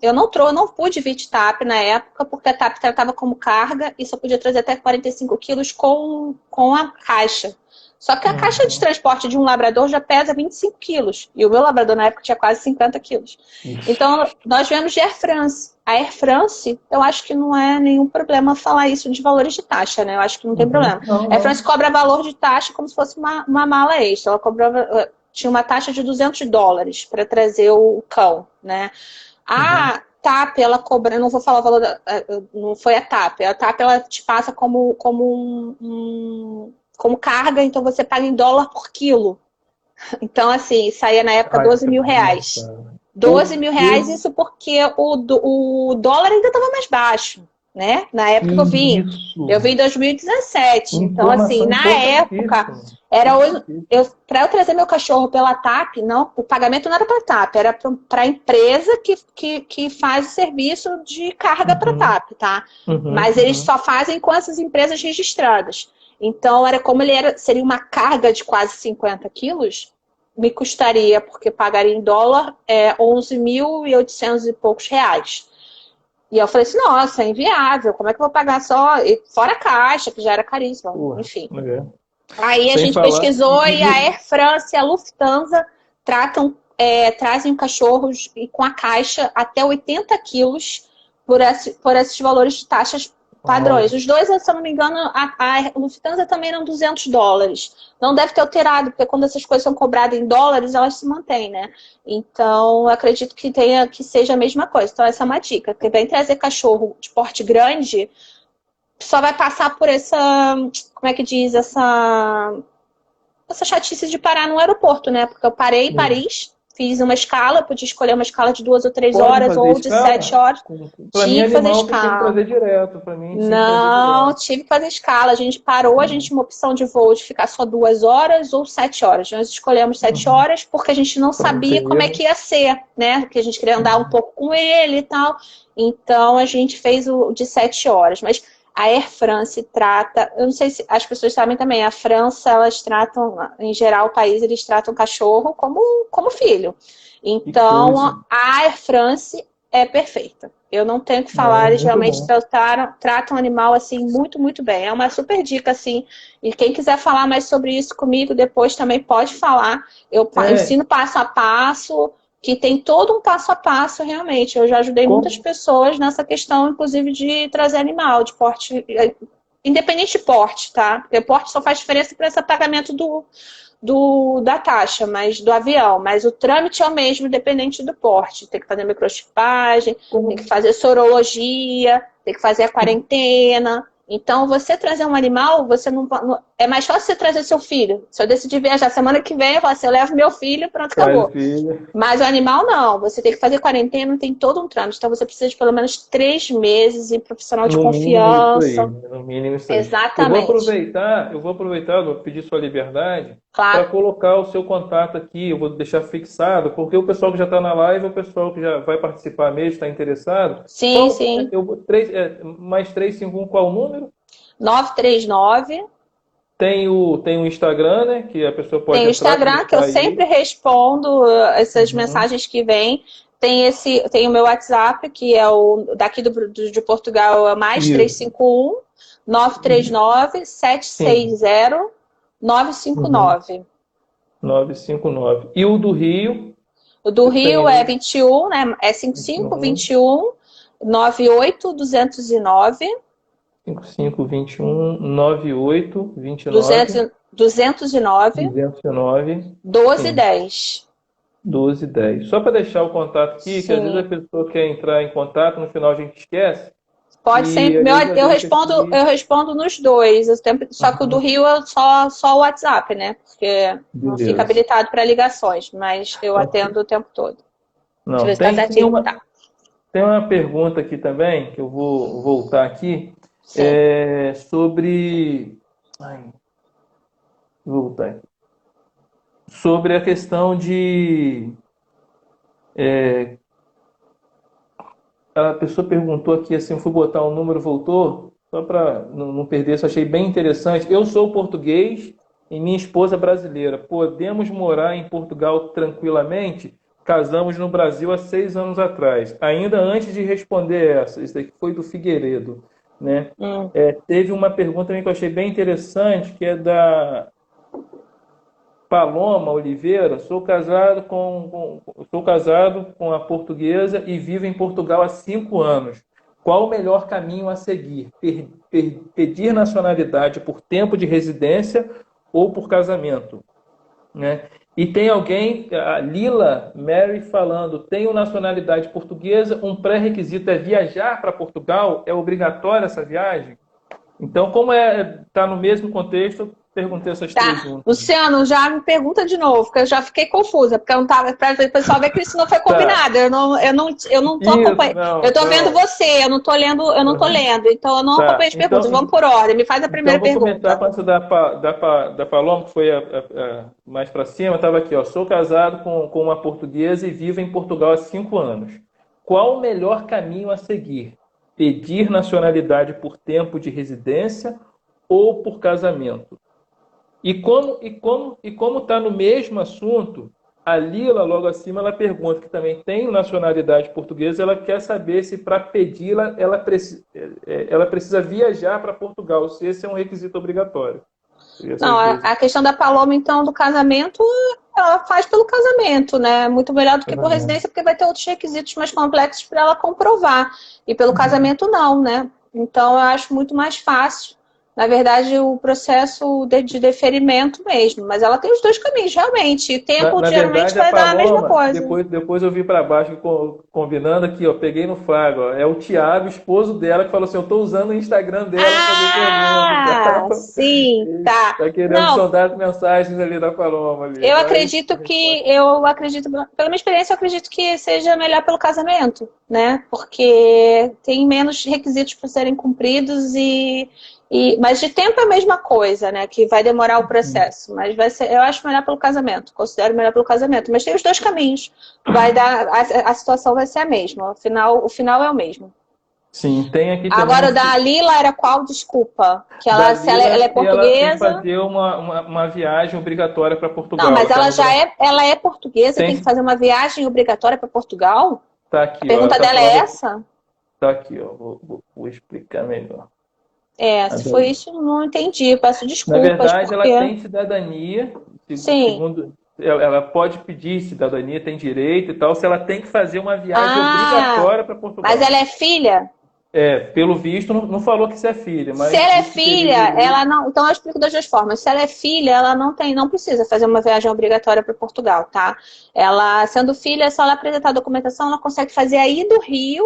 eu não pude vir de TAP na época, porque a TAP tratava como carga e só podia trazer até 45 quilos com a caixa. Só que a caixa de Uhum. transporte de um labrador já pesa 25 quilos. E o meu labrador na época tinha quase 50 quilos. Ixi. Então, nós viemos de Air France. A Air France, eu acho que não é nenhum problema falar isso de valores de taxa, né? Eu acho que não tem Uhum. problema. Não, A Air France não. cobra valor de taxa como se fosse uma mala extra. Ela cobrava, tinha uma taxa de US$ 200 para trazer o cão, né? Uhum. A TAP, ela cobra, eu não vou falar o valor, não foi a TAP. A TAP, ela te passa como carga, então você paga em dólar por quilo. Então, assim, saía na época Ai, 12 mil reais. nossa. 12 O mil reais, que isso porque o dólar ainda estava mais baixo, né? Na época que eu vim. Eu vim isso? em 2017. Então, assim, Informação na época, importantíssima. era hoje. Importantíssima. Para eu trazer meu cachorro pela TAP, não, o pagamento não era para a TAP, era para a empresa que faz o serviço de carga para a Uhum. TAP, tá? Uhum. Mas eles Uhum. só fazem com essas empresas registradas. Então, era como seria uma carga de quase 50 quilos, me custaria, porque pagaria em dólar, 11.800 e poucos reais. E eu falei assim, nossa, é inviável, como é que eu vou pagar só? E fora a caixa, que já era caríssima, Pô, enfim. é. Aí a Sem gente falar. pesquisou e a Air France e a Lufthansa trazem cachorros e com a caixa até 80 quilos por esses valores de taxas padrões. Uau. Os dois, se eu não me engano, a Lufthansa também eram US$ 200. Não deve ter alterado, porque quando essas coisas são cobradas em dólares, elas se mantêm, né? Então, eu acredito que seja a mesma coisa. Então, essa é uma dica. Quem vem trazer cachorro de porte grande só vai passar por como é que diz, essa chatice de parar no aeroporto, né? Porque eu parei em É. Paris, fiz uma escala, podia escolher uma escala de 2 ou 3 Pode horas fazer ou de sete escala? horas. Para mim, Tinha que fazer animal tem que escala. trazer direto. Para mim, tinha que trazer Não, direto. tive que fazer escala. A gente parou, a gente tinha uma opção de voo de ficar só 2 horas ou 7 horas. Nós escolhemos sete Uhum. horas porque a gente não Para não sabia ter como é erro. que ia ser, né? Porque a gente queria andar um Uhum. pouco com ele e tal. Então a gente fez o de 7 horas. Mas a Air France trata, eu não sei se as pessoas sabem também, a França, elas tratam, em geral, o país, eles tratam o cachorro como filho. Então, a Air France é perfeita. Eu não tenho o que falar, eles realmente tratam o animal assim muito, muito bem. É uma super dica, assim. E quem quiser falar mais sobre isso comigo depois também pode falar. Eu ensino passo a passo, que tem todo um passo a passo, realmente. Eu já ajudei muitas pessoas nessa questão, inclusive, de trazer animal, de porte, independente de porte, tá? Porque porte só faz diferença para esse pagamento da taxa, mas do avião, mas o trâmite é o mesmo, independente do porte. Tem que fazer microchipagem, tem que fazer sorologia, tem que fazer a quarentena. Então, você trazer um animal, você não é mais fácil você trazer seu filho. Se eu decidir viajar semana que vem, eu falo assim, eu levo meu filho, pronto, acabou. Mas o animal não, você tem que fazer quarentena, tem todo um trâmite. Então, você precisa de pelo menos 3 meses em profissional de confiança. No mínimo isso aí. Exatamente. Eu vou aproveitar, vou pedir sua liberdade Claro. para colocar o seu contato aqui, eu vou deixar fixado, porque o pessoal que já está na live, o pessoal que já vai participar mesmo, está interessado. Sim, sim. Mais 351, qual o número? 939. Tem o Instagram, né? Que a pessoa pode entrar. Tem o Instagram, que eu sempre respondo essas mensagens que vêm. Tem o meu WhatsApp, que é o daqui de Portugal, é mais 351 939 760 959. 959. E o do Rio? O do Rio é 21, né? É 5521 98 209. 5521 98 29 209 1210. 1210. Só para deixar o contato aqui, que às vezes a pessoa quer entrar em contato, no final a gente esquece. Pode ser. Eu respondo nos dois. Só que o do Rio é só o WhatsApp, né? Porque não fica habilitado para ligações, mas eu atendo o tempo todo. Não, tem uma pergunta aqui também, que eu vou voltar aqui. Sobre a questão de... a pessoa perguntou aqui, assim, eu fui botar um número, voltou, só para não perder, isso achei bem interessante. Eu sou português e minha esposa é brasileira. Podemos morar em Portugal tranquilamente? Casamos no Brasil há 6 anos atrás. Ainda antes de responder essa, isso aqui foi do Figueiredo, né? Teve uma pergunta também que eu achei bem interessante, que é da Paloma Oliveira. Sou casado com a portuguesa e vivo em Portugal há 5 anos. Qual o melhor caminho a seguir? Pedir nacionalidade por tempo de residência ou por casamento? Né? E tem alguém, a Lila Mary, falando: tenho nacionalidade portuguesa, um pré-requisito é viajar para Portugal? É obrigatória essa viagem? Então, como está no mesmo contexto, eu perguntei essas três juntas. Luciano, já me pergunta de novo, porque eu já fiquei confusa, porque eu não estava, para o pessoal ver que isso não foi combinado. Eu não tô acompanhando. Eu estou vendo você, eu não estou lendo, então eu não acompanho as perguntas. Vamos por ordem, me faz a primeira pergunta. Vou começar com essa da Paloma, que foi mais para cima. Estava aqui, ó. Sou casado com uma portuguesa e vivo em Portugal há 5 anos. Qual o melhor caminho a seguir? Pedir nacionalidade por tempo de residência ou por casamento? E como está no mesmo assunto, a Lila, logo acima, ela pergunta, que também tem nacionalidade portuguesa, ela quer saber se para pedi-la ela precisa viajar para Portugal, se esse é um requisito obrigatório. Não, a questão da Paloma, então, do casamento, ela faz pelo casamento, né? Muito melhor do que por residência, porque vai ter outros requisitos mais complexos para ela comprovar. E pelo casamento, não, né? Então, eu acho muito mais fácil. Na verdade, o processo de deferimento mesmo. Mas ela tem os dois caminhos, realmente. E tempo, geralmente, vai dar a mesma coisa. Depois eu vi para baixo, combinando aqui, ó, peguei no flagra. Ó, é o Thiago, esposo dela, que falou assim: eu estou usando o Instagram dela para fazer pergunta. Sim, tá. Está querendo sondar as mensagens ali da Paloma. Ali. Eu acredito, pela minha experiência, eu acredito que seja melhor pelo casamento, né? Porque tem menos requisitos para serem cumpridos mas de tempo é a mesma coisa, né? Que vai demorar o processo. Mas eu acho melhor pelo casamento. Considero melhor pelo casamento. Mas tem os dois caminhos. A situação vai ser a mesma. O final é o mesmo. Sim, tem aqui também. Agora, o da Lila era qual? Desculpa. Que ela, se ela, Dalila, ela é e ela tem que portuguesa. fazer uma viagem obrigatória para Não, Portugal. Ela mas está ela no já Brasil. ela é portuguesa, tem que Tem, fazer uma viagem obrigatória para Portugal? tá A aqui, ó. Ela pergunta tá dela é falando, essa? tá aqui, ó. Vou explicar melhor. É, A se foi Dalila. isso, não entendi. Peço Na desculpas, verdade, ela porque. tem cidadania, Sim. segundo ela pode pedir cidadania, tem direito e tal, se ela tem que fazer uma viagem Ah, obrigatória para mas Portugal. ela é filha? É, pelo visto, não falou que isso é filha, Se mas ela é diz que teria filha, direito. ela não. Então eu explico das duas formas. Se ela é filha, ela não tem, não precisa fazer uma viagem obrigatória para Portugal, tá? Ela, sendo filha, é só ela apresentar a documentação, ela consegue fazer aí do Rio.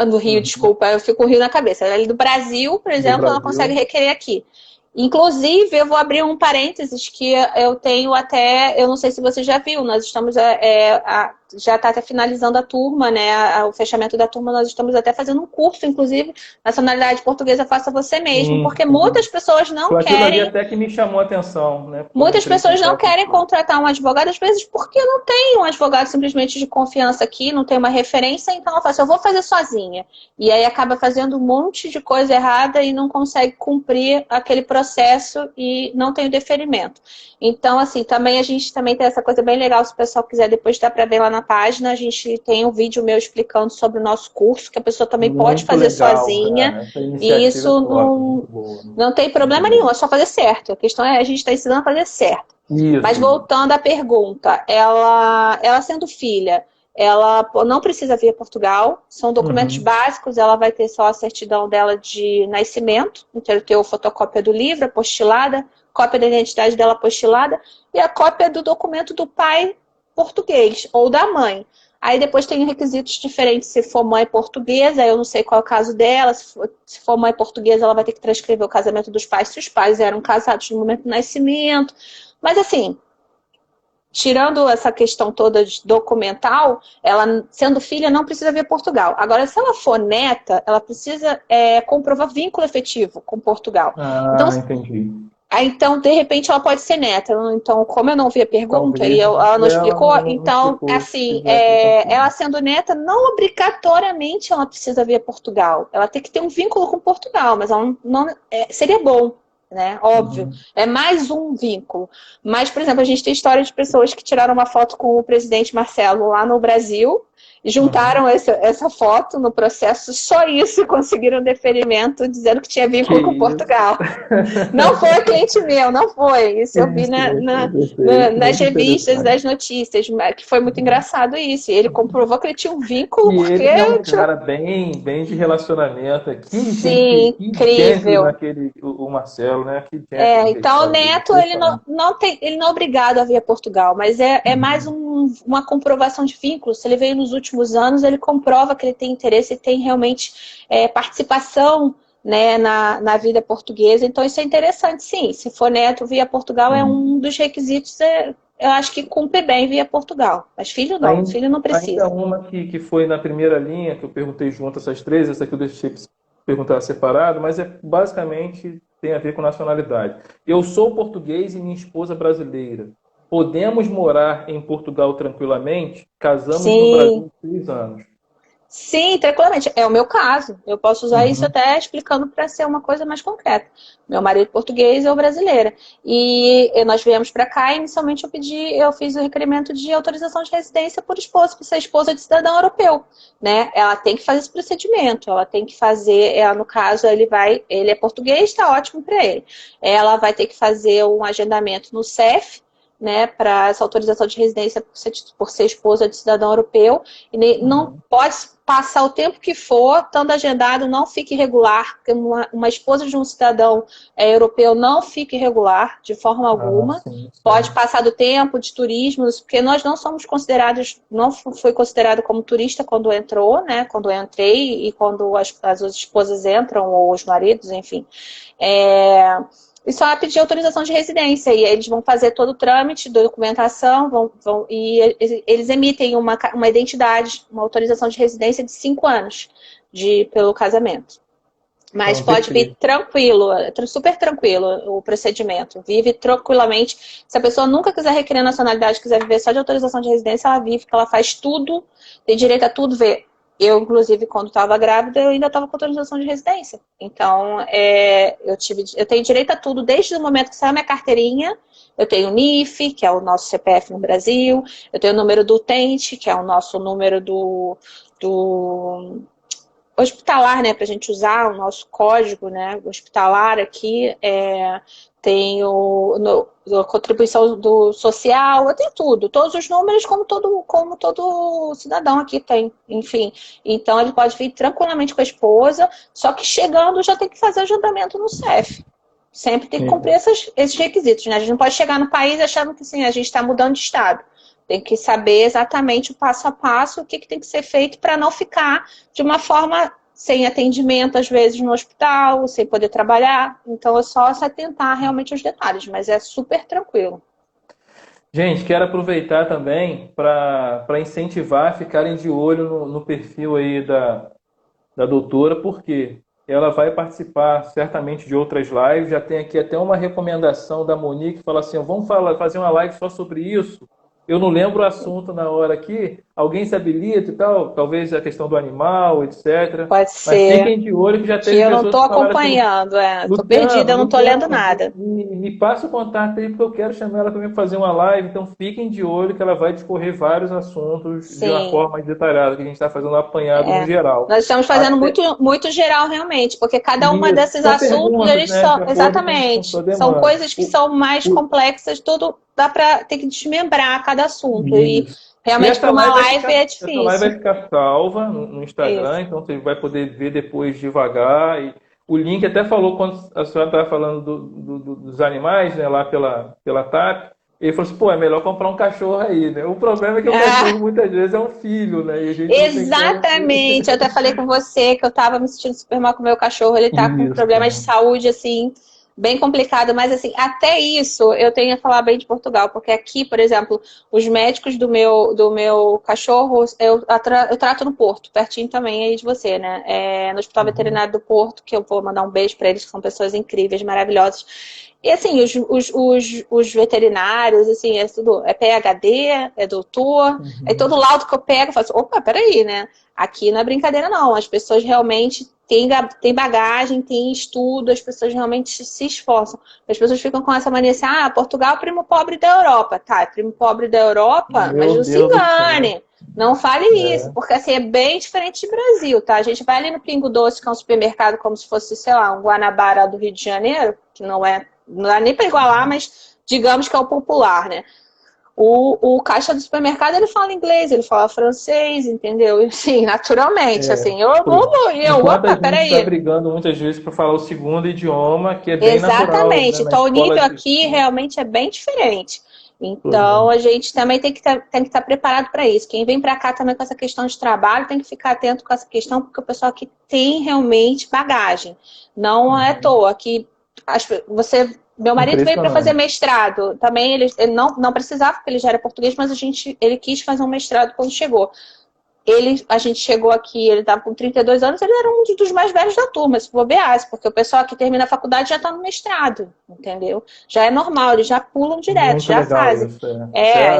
Do Rio, Uhum. desculpa, eu fico com o Rio na cabeça. Ela é do Brasil, por Do exemplo, ela consegue Brasil. requerer aqui. Inclusive, eu vou abrir um parênteses que eu tenho até, eu não sei se você já viu, nós estamos, já está até finalizando a turma, né? O fechamento da turma, nós estamos até fazendo um curso, inclusive, Nacionalidade Portuguesa Faça Você Mesmo, Sim, porque sim. muitas pessoas não Foi aquilo ali querem. até que me chamou a atenção, né? Quando eu Muitas entrei em pessoas não contato querem com contratar um advogado, às vezes porque não tem um advogado simplesmente de confiança aqui, não tem uma referência, então ela fala assim, eu vou fazer sozinha. E aí acaba fazendo um monte de coisa errada e não consegue cumprir aquele processo e não tem o deferimento. Então, assim, também a gente também tem essa coisa bem legal, se o pessoal quiser depois dá para ver lá na página, a gente tem um vídeo meu explicando sobre o nosso curso, que a pessoa também pode muito fazer legal, sozinha, cara. Essa e iniciativa é isso top, muito boa. não tem Muito problema nenhum, boa. é só fazer certo. A questão é a gente está ensinando a fazer certo. Mas Isso, isso. voltando à pergunta, ela sendo filha, ela não precisa vir a Portugal, são documentos Uhum. básicos, ela vai ter só a certidão dela de nascimento, então ter a fotocópia do livro, apostilada, cópia da identidade dela apostilada e a cópia do documento do pai português ou da mãe. Aí depois tem requisitos diferentes, se for mãe portuguesa, eu não sei qual é o caso dela, se for mãe portuguesa, ela vai ter que transcrever o casamento dos pais, se os pais eram casados no momento do nascimento. Mas assim, tirando essa questão toda de documental, ela sendo filha não precisa vir a Portugal. Agora, se ela for neta, ela precisa comprovar vínculo efetivo com Portugal. Então, Ah, entendi. então, de repente, ela pode ser neta. Então, como eu não vi a pergunta e Talvez ela não ela explicou, não então, explicou se assim, tivesse conforme. ela sendo neta, não obrigatoriamente ela precisa vir a Portugal. Ela tem que ter um vínculo com Portugal, mas ela seria bom, né? Óbvio. Uhum. É mais um vínculo. Mas, por exemplo, a gente tem história de pessoas que tiraram uma foto com o presidente Marcelo lá no Brasil, Uhum. juntaram essa foto no processo, só isso conseguiram deferimento dizendo que tinha Que vínculo com isso. Portugal. Não foi cliente meu, não foi. Isso eu Sim, vi sim, eu gostei. nas Muito revistas, interessante. das notícias, que foi muito engraçado isso. E ele comprovou que ele tinha um vínculo E porque ele é um tinha. cara bem de relacionamento. Que gente, Sim, que gentleman incrível. aquele, o Marcelo, né? Que gentleman que esse Então, o cara dele, neto, ele impressionante. ele não é obrigado a vir a Portugal, mas é mais Uhum. uma comprovação de vínculo. Se ele veio nos últimos anos, ele comprova que ele tem interesse e tem realmente participação, né, na vida portuguesa. Então, isso é interessante, sim. Se for neto via Portugal, é Sim. um dos requisitos, eu acho que cumpre bem via Portugal. Mas Ainda, filho não ainda precisa. uma que foi na primeira linha, que eu perguntei junto essas três, essa aqui eu deixei perguntar separado, mas basicamente tem a ver com nacionalidade. Eu sou português e minha esposa brasileira. Podemos morar em Portugal tranquilamente? Casamos no Sim. Brasil há 3 anos. Sim, tranquilamente. É o meu caso. Eu posso usar isso Uhum. até explicando para ser uma coisa mais concreta. Meu marido português e eu brasileira. E nós viemos para cá e inicialmente eu fiz o requerimento de autorização de residência por esposa, por ser esposa de cidadão europeu, né? Ela tem que fazer esse procedimento. Ela tem que fazer, no caso, ele é português, está ótimo para ele. Ela vai ter que fazer um agendamento no CEF, né, para essa autorização de residência por ser esposa de cidadão europeu, e não Uhum. pode passar o tempo que for, estando agendado, não fique irregular, porque uma esposa de um cidadão europeu não fica irregular de forma Ah, alguma. sim, Pode sim. passar do tempo de turismo, porque nós não somos considerados, não foi considerado como turista quando entrou, né? Quando eu entrei e quando as esposas entram, ou os maridos, enfim. E só pedir autorização de residência. E eles vão fazer todo o trâmite da documentação, e eles emitem uma identidade, uma autorização de residência de 5 anos pelo casamento. Mas Então, pode vir perfeito. tranquilo, super tranquilo o procedimento. Vive tranquilamente. Se a pessoa nunca quiser requerer nacionalidade, quiser viver só de autorização de residência, ela vive, porque ela faz tudo, tem direito a tudo, Eu, inclusive, quando estava grávida, eu ainda estava com autorização de residência. Então, eu tenho direito a tudo desde o momento que saiu a minha carteirinha. Eu tenho o NIF, que é o nosso CPF no Brasil. Eu tenho o número do utente, que é o nosso número do hospitalar, né, para a gente usar o nosso código, né, hospitalar aqui, tenho a contribuição do social, eu tenho tudo, todos os números como todo cidadão aqui tem, enfim. Então ele pode vir tranquilamente com a esposa, só que chegando já tem que fazer agendamento no CEF. Sempre tem que cumprir esses requisitos, né? A gente não pode chegar no país achando que assim, a gente está mudando de estado. Tem que saber exatamente o passo a passo, o que tem que ser feito para não ficar de uma forma sem atendimento, às vezes, no hospital, sem poder trabalhar. Então, é só se atentar realmente aos detalhes, mas é super tranquilo. Gente, quero aproveitar também para incentivar a ficarem de olho no perfil aí da doutora, porque ela vai participar certamente de outras lives. Já tem aqui até uma recomendação da Monique, que fala assim, vamos fazer uma live só sobre isso. Eu não lembro o assunto na hora aqui, alguém se habilita e tal, talvez a questão do animal, etc. Pode Mas ser. fiquem de olho que já Que teve eu não pessoas estou que falaram assim, acompanhando, estou Luciano, perdida, eu não estou lendo Luciano, nada. me passa o contato aí, porque eu quero chamar ela para fazer uma live. Então fiquem de olho que ela vai discorrer vários assuntos de uma Sim. forma mais detalhada, que a gente está fazendo um apanhado no geral. Nós estamos fazendo muito geral, realmente, porque cada uma Isso. desses São assuntos, perguntas, eles né, de são, acordo com exatamente, sua são demanda. coisas que são mais complexas, tudo dá para ter que desmembrar cada assunto. E Isso. E realmente para uma live é essa live vai difícil. ficar salva no Instagram, Isso. então você vai poder ver depois devagar. E o link até falou quando a senhora estava falando dos animais, né, lá pela TAP. Ele falou assim, pô, é melhor comprar um cachorro aí, né? O problema é que o cachorro muitas vezes é um filho, né? E a gente não tem como... Exatamente. Eu até falei com você que eu estava me sentindo super mal com o meu cachorro. Ele tá com Isso. problemas de saúde, assim, bem complicado. Mas, assim, até isso eu tenho a falar bem de Portugal. Porque aqui, por exemplo, os médicos do meu cachorro, eu trato no Porto, pertinho também aí de você, né? No Hospital Veterinário do Porto, que eu vou mandar um beijo para eles, que são pessoas incríveis, maravilhosas. E assim, os veterinários, assim, é PhD, é doutor, aí todo laudo que eu pego, eu falo assim, opa, peraí, né? Aqui não é brincadeira, não. As pessoas realmente têm bagagem, têm estudo, as pessoas realmente se esforçam. As pessoas ficam com essa mania assim, Portugal é primo pobre da Europa. Tá, é primo pobre da Europa, mas não se engane. Não fale isso, porque assim, é bem diferente de Brasil, tá? A gente vai ali no Pingo Doce, que é um supermercado como se fosse, sei lá, um Guanabara do Rio de Janeiro, que não dá nem para igualar, mas digamos que é o popular, né? O caixa do supermercado, ele fala inglês, ele fala francês, entendeu? Sim, naturalmente, assim, Enquanto a opa, gente está peraí. brigando muitas vezes para falar o segundo idioma, que é bem natural, né, Exatamente, na então o nível escola de... aqui realmente é bem diferente. Então a gente também tem que estar preparado para isso. Quem vem para cá também com essa questão de trabalho tem que ficar atento com essa questão, porque o pessoal aqui tem realmente bagagem. Não é à toa que meu marido veio para fazer mestrado. Também ele não precisava, porque ele já era português, mas ele quis fazer um mestrado quando chegou. A gente chegou aqui, ele estava com 32 anos, ele era um dos mais velhos da turma, se bobeasse, porque o pessoal que termina a faculdade já está no mestrado, entendeu? Já é normal, eles já pulam direto, Muito já legal fazem.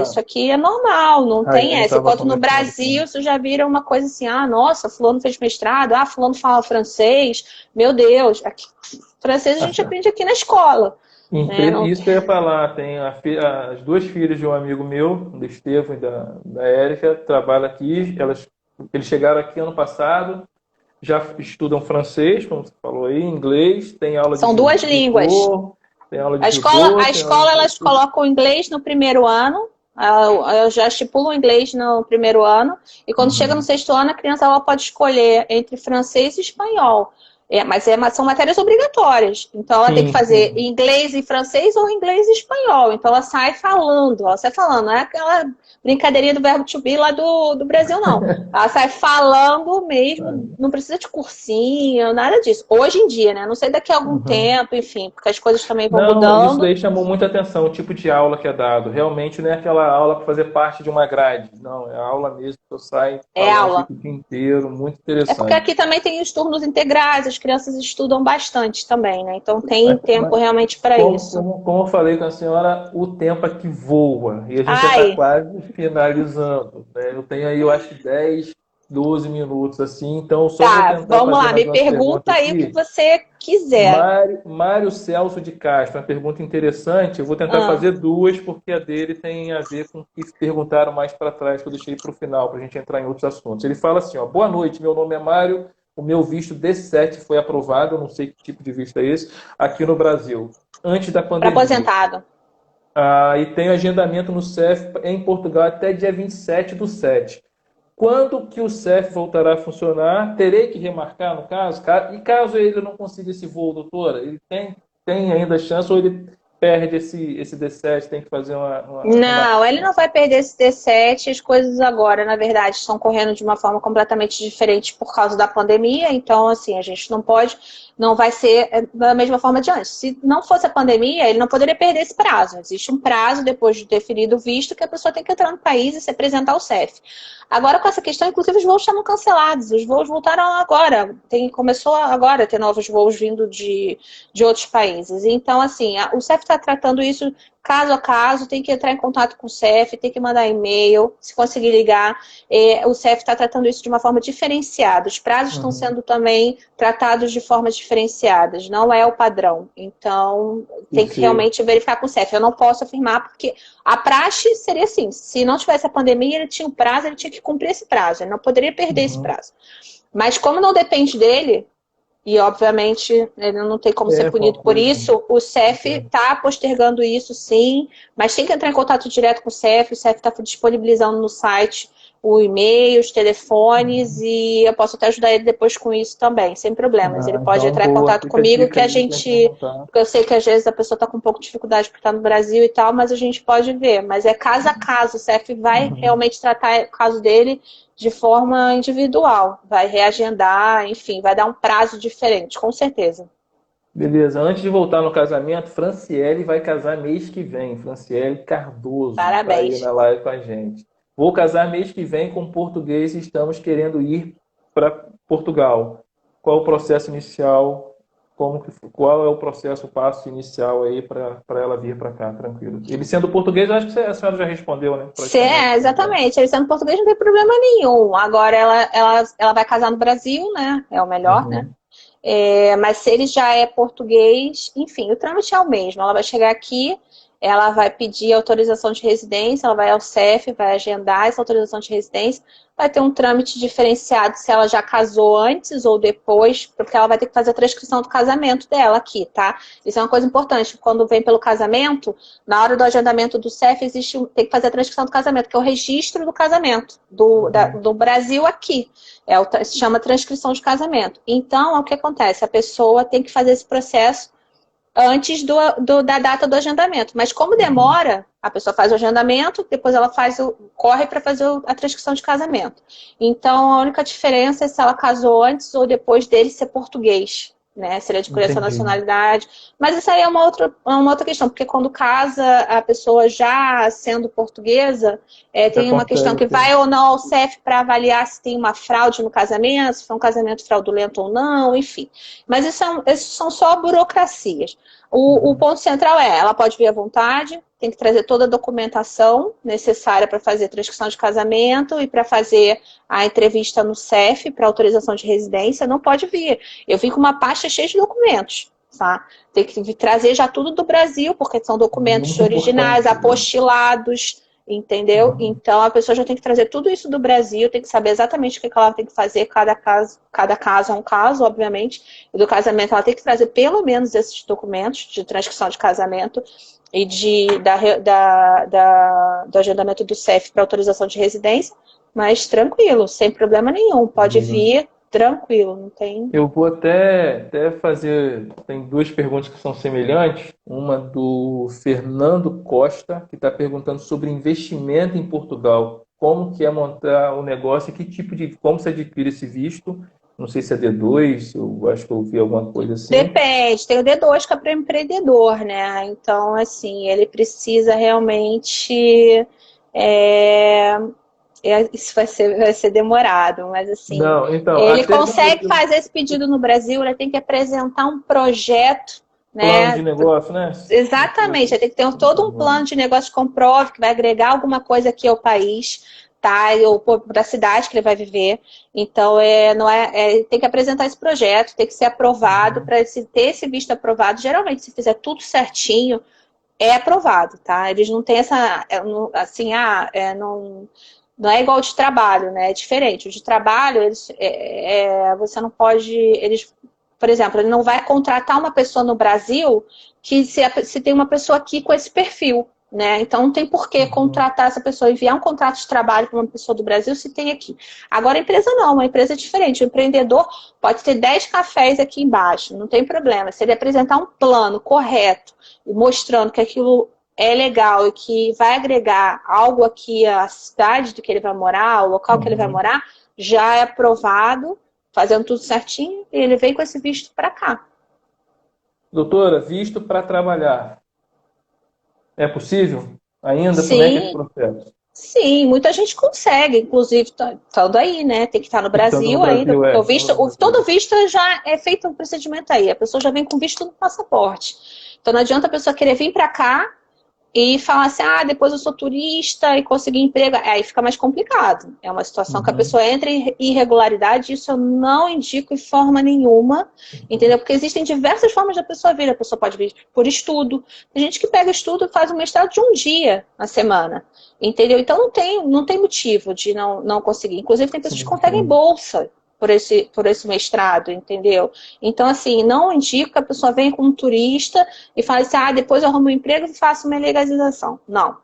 Isso aqui é normal, não tem essa. Enquanto no Brasil, isso já vira uma coisa assim, nossa, fulano fez mestrado, fulano fala francês, meu Deus, francês a gente aprende aqui na escola. Isso que eu ia falar, tem as duas filhas de um amigo meu, do Estevão e da Érica, trabalham aqui, eles chegaram aqui ano passado, já estudam francês, como você falou aí, inglês, tem aula São duas línguas. Tem aula de a escola elas colocam o inglês no primeiro ano, já estipulam o inglês no primeiro ano, e quando chega no sexto ano, a criança ela pode escolher entre francês e espanhol. Mas são matérias obrigatórias. Então ela tem que fazer inglês e francês ou inglês e espanhol. Então ela sai falando, não é aquela brincadeirinha do verbo to be lá do Brasil, não. Ela sai falando mesmo, não precisa de cursinho, nada disso. Hoje em dia, né? Não sei daqui a algum tempo, enfim, porque as coisas também vão mudando. Isso daí chamou muita atenção, o tipo de aula que é dado. Realmente não é aquela aula para fazer parte de uma grade. Não, é aula mesmo que eu saio falando o dia inteiro, muito interessante. É porque aqui também tem os turnos integrais, as crianças estudam bastante também, né? Então tem tempo realmente para isso. Como eu falei com a senhora, o tempo aqui voa. E a gente já está quase finalizando. Né? Eu tenho aí, eu acho, 10 12 minutos, assim, então só vou Tá, tentar vamos fazer lá, mais me umas pergunta perguntas aí o que aqui. você quiser. Mário Celso de Castro, uma pergunta interessante. Eu vou tentar Ah, fazer duas, porque a dele tem a ver com o que perguntaram mais para trás, que eu deixei para o final, para a gente entrar em outros assuntos. Ele fala assim: ó, boa noite, meu nome é Mário, o meu visto D7 foi aprovado, eu não sei que tipo de visto é esse, aqui no Brasil, antes da para pandemia. aposentado. E tenho agendamento no CEF em Portugal até dia 27/7. Quando que o CEF voltará a funcionar? Terei que remarcar, no caso? E caso ele não consiga esse voo, doutora, ele tem ainda chance ou ele perde esse D7, tem que fazer uma Não, ele remarcação? não vai perder esse D7. As coisas agora, na verdade, estão correndo de uma forma completamente diferente por causa da pandemia. Então, assim, a gente não pode, não vai ser da mesma forma de antes. Se não fosse a pandemia, ele não poderia perder esse prazo. Existe um prazo depois de definido o visto que a pessoa tem que entrar no país e se apresentar ao CEF. Agora, com essa questão, inclusive, os voos estavam cancelados. Os voos voltaram agora. Começou agora a ter novos voos vindo de outros países. Então, assim, o CEF está tratando isso caso a caso, tem que entrar em contato com o CEF, tem que mandar e-mail, se conseguir ligar. O CEF está tratando isso de uma forma diferenciada. Os prazos estão Uhum. sendo também tratados de formas diferenciadas, não é o padrão. Então, tem que Sim. realmente verificar com o CEF. Eu não posso afirmar, porque a praxe seria assim, se não tivesse a pandemia, ele tinha um prazo, ele tinha que cumprir esse prazo, ele não poderia perder esse Uhum. prazo. Mas como não depende dele, e, obviamente, ele não tem como ser É uma punido por coisa. isso. O CEF está postergando isso, sim, mas tem que entrar em contato direto com o CEF. O CEF está disponibilizando no site o e-mail, os telefones, e eu posso até ajudar ele depois com isso também, sem problemas. Ele pode Então, entrar em boa. contato Fica a comigo, que dica a aí para entrar em gente... contato. Porque eu sei que às vezes a pessoa está com um pouco de dificuldade porque está no Brasil e tal, mas a gente pode ver. Mas é caso a caso. O CEF vai Uhum. realmente tratar o caso dele de forma individual, vai reagendar, enfim, vai dar um prazo diferente, com certeza. Beleza. Antes de voltar no casamento, Franciele vai casar mês que vem. Franciele Cardoso está aí Parabéns. na live com a gente. Vou casar mês que vem com português e estamos querendo ir para Portugal. Qual o processo inicial? Qual é o processo, o passo inicial aí para ela vir para cá, tranquilo? Ele sendo português, eu acho que a senhora já respondeu, né? Praticamente. Exatamente, ele sendo português não tem problema nenhum. Agora ela vai casar no Brasil, né? É o melhor, né? Uhum. Mas se ele já é português, enfim, o trâmite é o mesmo. Ela vai chegar aqui, ela vai pedir autorização de residência, ela vai ao CEF, vai agendar essa autorização de residência, vai ter um trâmite diferenciado se ela já casou antes ou depois, porque ela vai ter que fazer a transcrição do casamento dela aqui, tá? Isso é uma coisa importante. Quando vem pelo casamento, na hora do agendamento do CEF, tem que fazer a transcrição do casamento, que é o registro do casamento Uhum. do Brasil aqui. Se chama transcrição de casamento. Então, o que acontece? A pessoa tem que fazer esse processo antes da data do agendamento. Mas como Uhum. demora, a pessoa faz o agendamento, depois ela corre para fazer a transcrição de casamento. Então, a única diferença é se ela casou antes ou depois dele ser português. Né, se ele adquiriu essa Entendi. nacionalidade. Mas isso aí é uma outra questão, porque quando casa a pessoa já sendo portuguesa, Já tem uma questão consegue que ter. vai ou não ao CEF para avaliar se tem uma fraude no casamento, se foi um casamento fraudulento ou não, enfim. Mas isso são só burocracias. O Uhum. ponto central ela pode vir à vontade, tem que trazer toda a documentação necessária para fazer a transcrição de casamento e para fazer a entrevista no CEF para autorização de residência, não pode vir. Eu vim com uma pasta cheia de documentos, tá? Tem que trazer já tudo do Brasil, porque são documentos Muito originais, importante. apostilados, entendeu? Uhum. Então a pessoa já tem que trazer tudo isso do Brasil, tem que saber exatamente o que ela tem que fazer, cada caso é um caso, obviamente, e do casamento ela tem que trazer pelo menos esses documentos de transcrição de casamento e do agendamento do CEF para autorização de residência, mas tranquilo, sem problema nenhum, pode Beleza. vir tranquilo, não tem... Eu vou até fazer. Tem duas perguntas que são semelhantes. Uma do Fernando Costa, que está perguntando sobre investimento em Portugal. Como que é montar o negócio? Que tipo de. Como se adquire esse visto? Não sei se é D2, eu acho que eu ouvi alguma coisa assim. Depende, tem o D2 que é para empreendedor, né? Então, assim, ele precisa realmente. é, Isso vai ser demorado, mas assim, Não, então, ele até consegue do fazer esse pedido no Brasil, ele tem que apresentar um projeto, plano de né? negócio, né? Exatamente, ele tem que ter todo um plano de negócio que comprove que vai agregar alguma coisa aqui ao país. tá? Ou da cidade que ele vai viver. Então, tem que apresentar esse projeto, tem que ser aprovado, para ter esse visto aprovado. Geralmente, se fizer tudo certinho, é aprovado, tá? Eles não têm essa, assim, não é igual de trabalho, né? É diferente. O de trabalho, você não pode, por exemplo, ele não vai contratar uma pessoa no Brasil que se tem uma pessoa aqui com esse perfil, né? Então não tem por que contratar essa pessoa, enviar um contrato de trabalho para uma pessoa do Brasil se tem aqui. Agora a empresa não, uma empresa é diferente. O empreendedor pode ter 10 cafés aqui embaixo, não tem problema. Se ele apresentar um plano correto e mostrando que aquilo é legal e que vai agregar algo aqui à cidade do que ele vai morar, ao local que ele vai morar, já é aprovado, fazendo tudo certinho, e ele vem com esse visto para cá. Doutora, visto para trabalhar. É possível? Ainda? Sim. Como é que é esse processo? Sim, muita gente consegue, inclusive estando aí, né? Tem que estar no Brasil ainda, porque todo visto já é feito um procedimento aí. A pessoa já vem com visto no passaporte. Então não adianta a pessoa querer vir para cá e falar assim, depois eu sou turista e consegui emprego. Aí fica mais complicado. É uma situação que a pessoa entra em irregularidade, isso eu não indico em forma nenhuma, entendeu? Porque existem diversas formas da pessoa vir. A pessoa pode vir por estudo. Tem gente que pega estudo e faz um mestrado de um dia na semana, entendeu? Então não tem motivo de não conseguir. Inclusive tem pessoas que conseguem bolsa por esse mestrado, entendeu? Então, assim, não indico que a pessoa venha como turista e fale assim, depois eu arrumo um emprego e faço uma legalização. Não.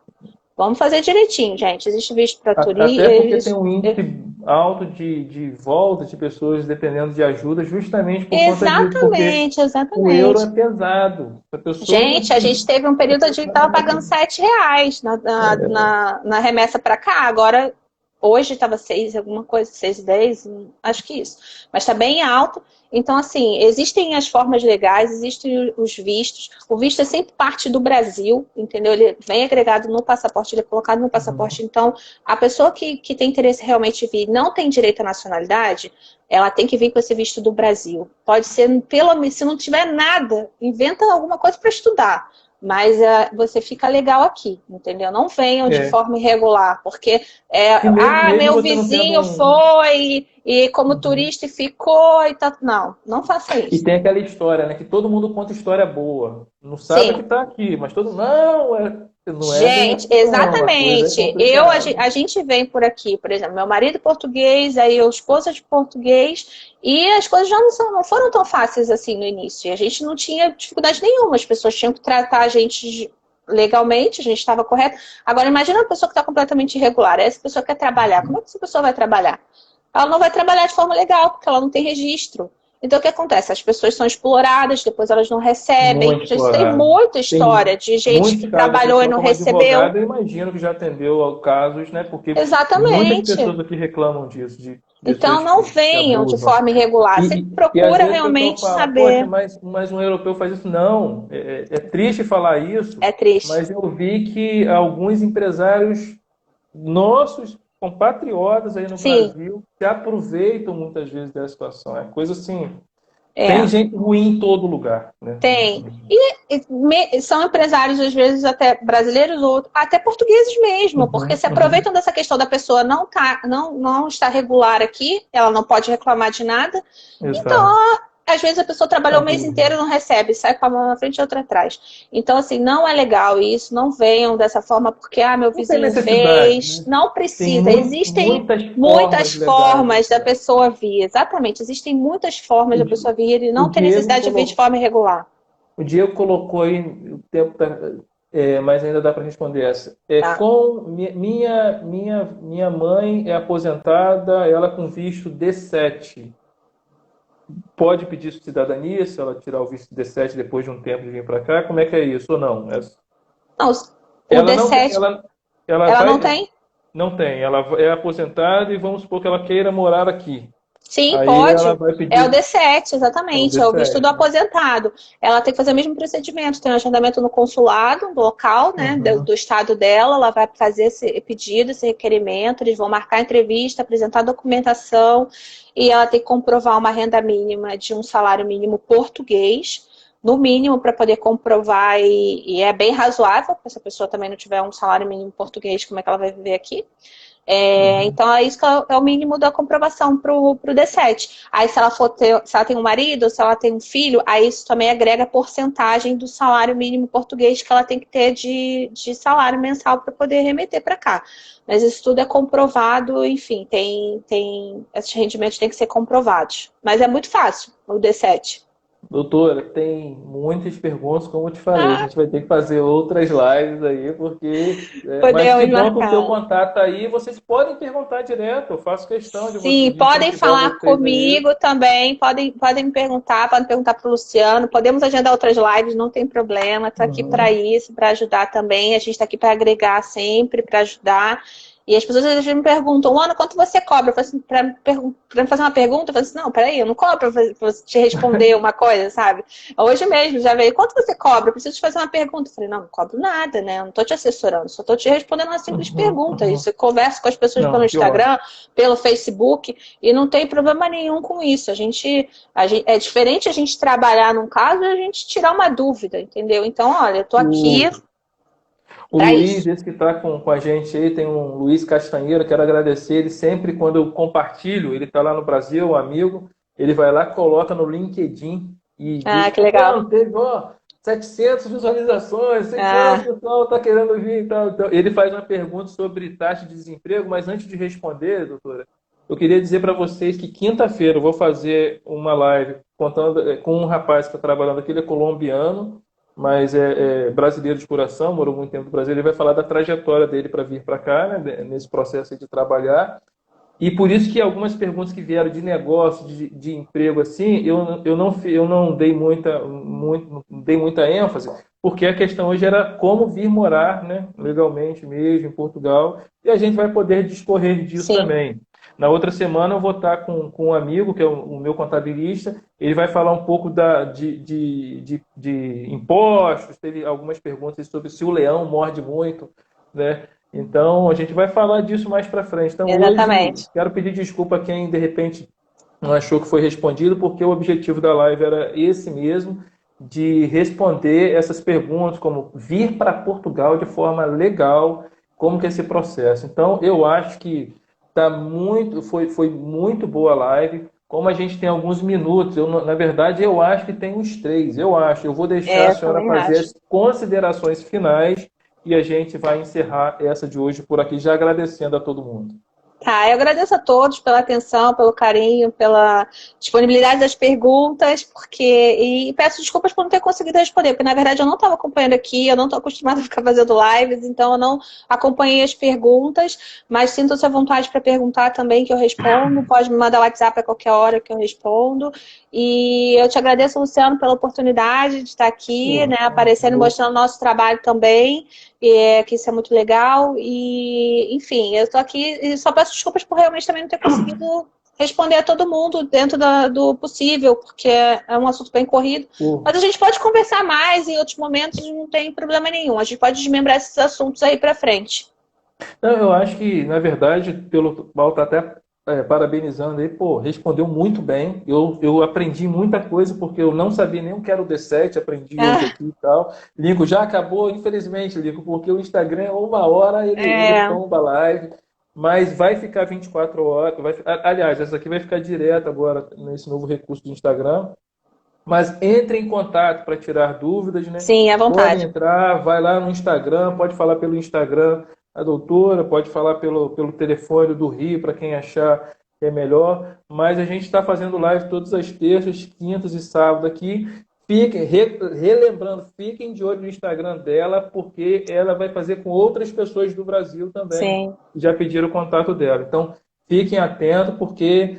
Vamos fazer direitinho, gente. Existe visto para turista. Até porque tem um índice alto de volta de pessoas dependendo de ajuda, justamente por conta disso. Porque Exatamente. o euro é pesado. Gente, a gente teve um período de que estava pagando R$7 na remessa para cá. Agora, hoje estava 6, alguma coisa, 6,10, acho que isso. Mas está bem alto. Então, assim, existem as formas legais, existem os vistos. O visto é sempre parte do Brasil, entendeu? Ele vem agregado no passaporte, ele é colocado no passaporte. Então, a pessoa que tem interesse realmente em vir não tem direito à nacionalidade, ela tem que vir com esse visto do Brasil. Pode ser, se não tiver nada, inventa alguma coisa para estudar. Mas você fica legal aqui, entendeu? Não venham de forma irregular, porque meu vizinho foi e como turista ficou e tal. Não faça isso. E tem aquela história, né? Que todo mundo conta história boa. Não sabe que está aqui, mas todo mundo. Não é. Gente, exatamente. A gente vem por aqui, por exemplo, meu marido português, aí eu esposa de português, e as coisas já não foram tão fáceis assim no início. E a gente não tinha dificuldade nenhuma, as pessoas tinham que tratar a gente legalmente, a gente estava correto. Agora, imagina uma pessoa que está completamente irregular. Essa pessoa quer trabalhar. Como é que essa pessoa vai trabalhar? Ela não vai trabalhar de forma legal, porque ela não tem registro. Então, o que acontece? As pessoas são exploradas, depois elas não recebem. Tem muita história de gente que trabalhou e não recebeu. Advogado, eu imagino que já atendeu casos, né? Porque exatamente. Muitas pessoas aqui reclamam disso. Então, não venham de forma irregular. Você procura realmente saber. Mas um europeu faz isso? Não. É triste falar isso. É triste. Mas eu vi que alguns empresários nossos, compatriotas aí no Brasil, se aproveitam muitas vezes dessa situação. É coisa assim. Tem gente ruim em todo lugar, né? Tem. E são empresários, às vezes, até brasileiros ou até portugueses mesmo, porque se aproveitam dessa questão da pessoa não estar regular aqui, ela não pode reclamar de nada. Exato. Então, às vezes a pessoa trabalhou o mês inteiro e não recebe, sai com a mão na frente e outra atrás. Então, assim, não é legal isso, não venham dessa forma, porque, meu vizinho fez. Né? Não precisa. Existem muitas formas da pessoa vir. Exatamente, existem muitas formas da pessoa vir e não tem necessidade de vir de forma irregular. O Diego colocou aí, o tempo tá, mas ainda dá para responder essa. Minha mãe é aposentada, ela com visto D7. Pode pedir cidadania se ela tirar o visto D7 depois de um tempo de vir para cá? Como é que é isso ou não? Não, o D7 ela não tem? Não tem. Ela é aposentada e vamos supor que ela queira morar aqui. Sim, aí pode. Pedir... É o D7, exatamente. É o visto do aposentado. Ela tem que fazer o mesmo procedimento. Tem um agendamento no consulado, no local, né, do estado dela. Ela vai fazer esse pedido, esse requerimento. Eles vão marcar a entrevista, apresentar a documentação. E ela tem que comprovar uma renda mínima de um salário mínimo português. No mínimo, para poder comprovar. E é bem razoável, porque se a pessoa também não tiver um salário mínimo português, como é que ela vai viver aqui? Então é isso que é o mínimo da comprovação pro D7. Aí se ela se ela tem um marido, se ela tem um filho, aí isso também agrega porcentagem do salário mínimo português que ela tem que ter de salário mensal para poder remeter para cá. Mas isso tudo é comprovado, enfim, esses rendimentos têm que ser comprovados. Mas é muito fácil o D7. Doutora, tem muitas perguntas, como eu te falei, a Ah, gente vai ter que fazer outras lives aí, porque. Mas que podemos bom que o teu marcar. contato tá aí, vocês podem perguntar direto, eu faço questão Sim, de podem incentivar falar vocês aí. comigo também, podem me perguntar, podem perguntar para o Luciano, podemos agendar outras lives, não tem problema, estou aqui para Uhum. isso, para ajudar também, a gente está aqui para agregar sempre, para ajudar. E as pessoas às vezes me perguntam, Ana, quanto você cobra? Eu falo assim, para me fazer uma pergunta, eu falo assim, não, peraí, eu não cobro para te responder uma coisa, sabe? Hoje mesmo já veio, quanto você cobra? Eu preciso te fazer uma pergunta. Eu falei, não cobro nada, né? Eu não estou te assessorando, só estou te respondendo uma simples Uhum, pergunta. uhum. Isso, eu converso com as pessoas pelo Não, que ótimo. Instagram, pelo Facebook, e não tem problema nenhum com isso. É diferente a gente trabalhar num caso e a gente tirar uma dúvida, entendeu? Então, olha, eu tô aqui O, o para Luiz, isso. esse que está com a gente aí, tem um Luiz Castanheira, quero agradecer ele sempre quando eu compartilho, ele está lá no Brasil, um amigo, ele vai lá, coloca no LinkedIn e Ah, diz, que legal. fulano, teve, ó, 700 visualizações, sei quanto, Ah, o pessoal está querendo vir e tal. Então, ele faz uma pergunta sobre taxa de desemprego, mas antes de responder, doutora, eu queria dizer para vocês que quinta-feira eu vou fazer uma live contando com um rapaz que está trabalhando aqui, ele é colombiano, mas é brasileiro de coração, morou muito tempo no Brasil. Ele vai falar da trajetória dele para vir para cá, né, nesse processo de trabalhar. E por isso que algumas perguntas que vieram de negócio, de emprego, assim, eu não dei dei muita ênfase, porque a questão hoje era como vir morar, né, legalmente mesmo, em Portugal, e a gente vai poder discorrer disso sim. também. Na outra semana eu vou estar com um amigo, que é o meu contabilista, ele vai falar um pouco de impostos, teve algumas perguntas sobre se o leão morde muito, né? Então, a gente vai falar disso mais para frente. Então, hoje, Exatamente. quero pedir desculpa a quem, de repente, não achou que foi respondido, porque o objetivo da live era esse mesmo, de responder essas perguntas, como vir para Portugal de forma legal, como que é esse processo. Então, eu acho que foi muito boa a live. Como a gente tem alguns minutos, na verdade, eu acho que tem uns três. Eu vou deixar a senhora Também fazer acho. as considerações finais e a gente vai encerrar essa de hoje por aqui, já agradecendo a todo mundo. Tá, eu agradeço a todos pela atenção, pelo carinho, pela disponibilidade das perguntas, e peço desculpas por não ter conseguido responder, porque na verdade eu não estava acompanhando aqui, eu não estou acostumada a ficar fazendo lives, então eu não acompanhei as perguntas, mas sinto-se à vontade para perguntar também que eu respondo, pode me mandar WhatsApp a qualquer hora que eu respondo. E eu te agradeço, Luciano, pela oportunidade de estar aqui, Pô, né, aparecendo e mostrando o nosso trabalho também, que isso é muito legal. E, enfim, eu estou aqui e só peço desculpas por realmente também não ter conseguido responder a todo mundo dentro do possível, porque é um assunto bem corrido. pô. Mas a gente pode conversar mais em outros momentos, não tem problema nenhum. A gente pode desmembrar esses assuntos aí para frente. Não, eu acho que, na verdade, pelo Paulo tá até parabenizando aí, pô, respondeu muito bem. Eu aprendi muita coisa, porque eu não sabia nem o que era o D7, aprendi hoje Ah, aqui e tal. Lico já acabou, infelizmente, Lico, porque o Instagram, uma hora ele é, tomba a live, mas vai ficar 24 horas. Aliás, essa aqui vai ficar direto agora nesse novo recurso do Instagram. Mas entre em contato para tirar dúvidas, né? sim, à Podem vontade. entrar, vai lá no Instagram, pode falar pelo Instagram a doutora, pode falar pelo telefone do Rio para quem achar que é melhor. Mas a gente está fazendo live todas as terças, quintas e sábados aqui. Relembrando, fiquem de olho no Instagram dela, porque ela vai fazer com outras pessoas do Brasil também. Sim. Já pediram o contato dela. Então, fiquem atentos, porque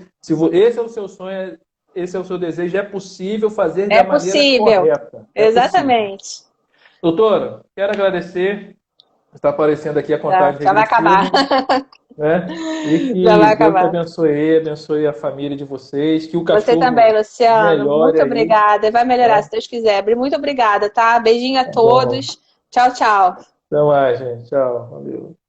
esse é o seu sonho, esse é o seu desejo, é possível fazer É da maneira possível. correta. É possível. Exatamente. Doutora, quero agradecer. Está aparecendo aqui a Já, contagem já vai acabar. regressiva, né? E Já que vai Deus te acabar. abençoe, abençoe a família de vocês, que o Você também, cachorro Luciano. melhore Muito aí, obrigada. E vai melhorar, tá? se Deus quiser. Muito obrigada, tá? Beijinho a Tá bom. todos. Tchau, tchau. Até mais, gente. Tchau. Valeu.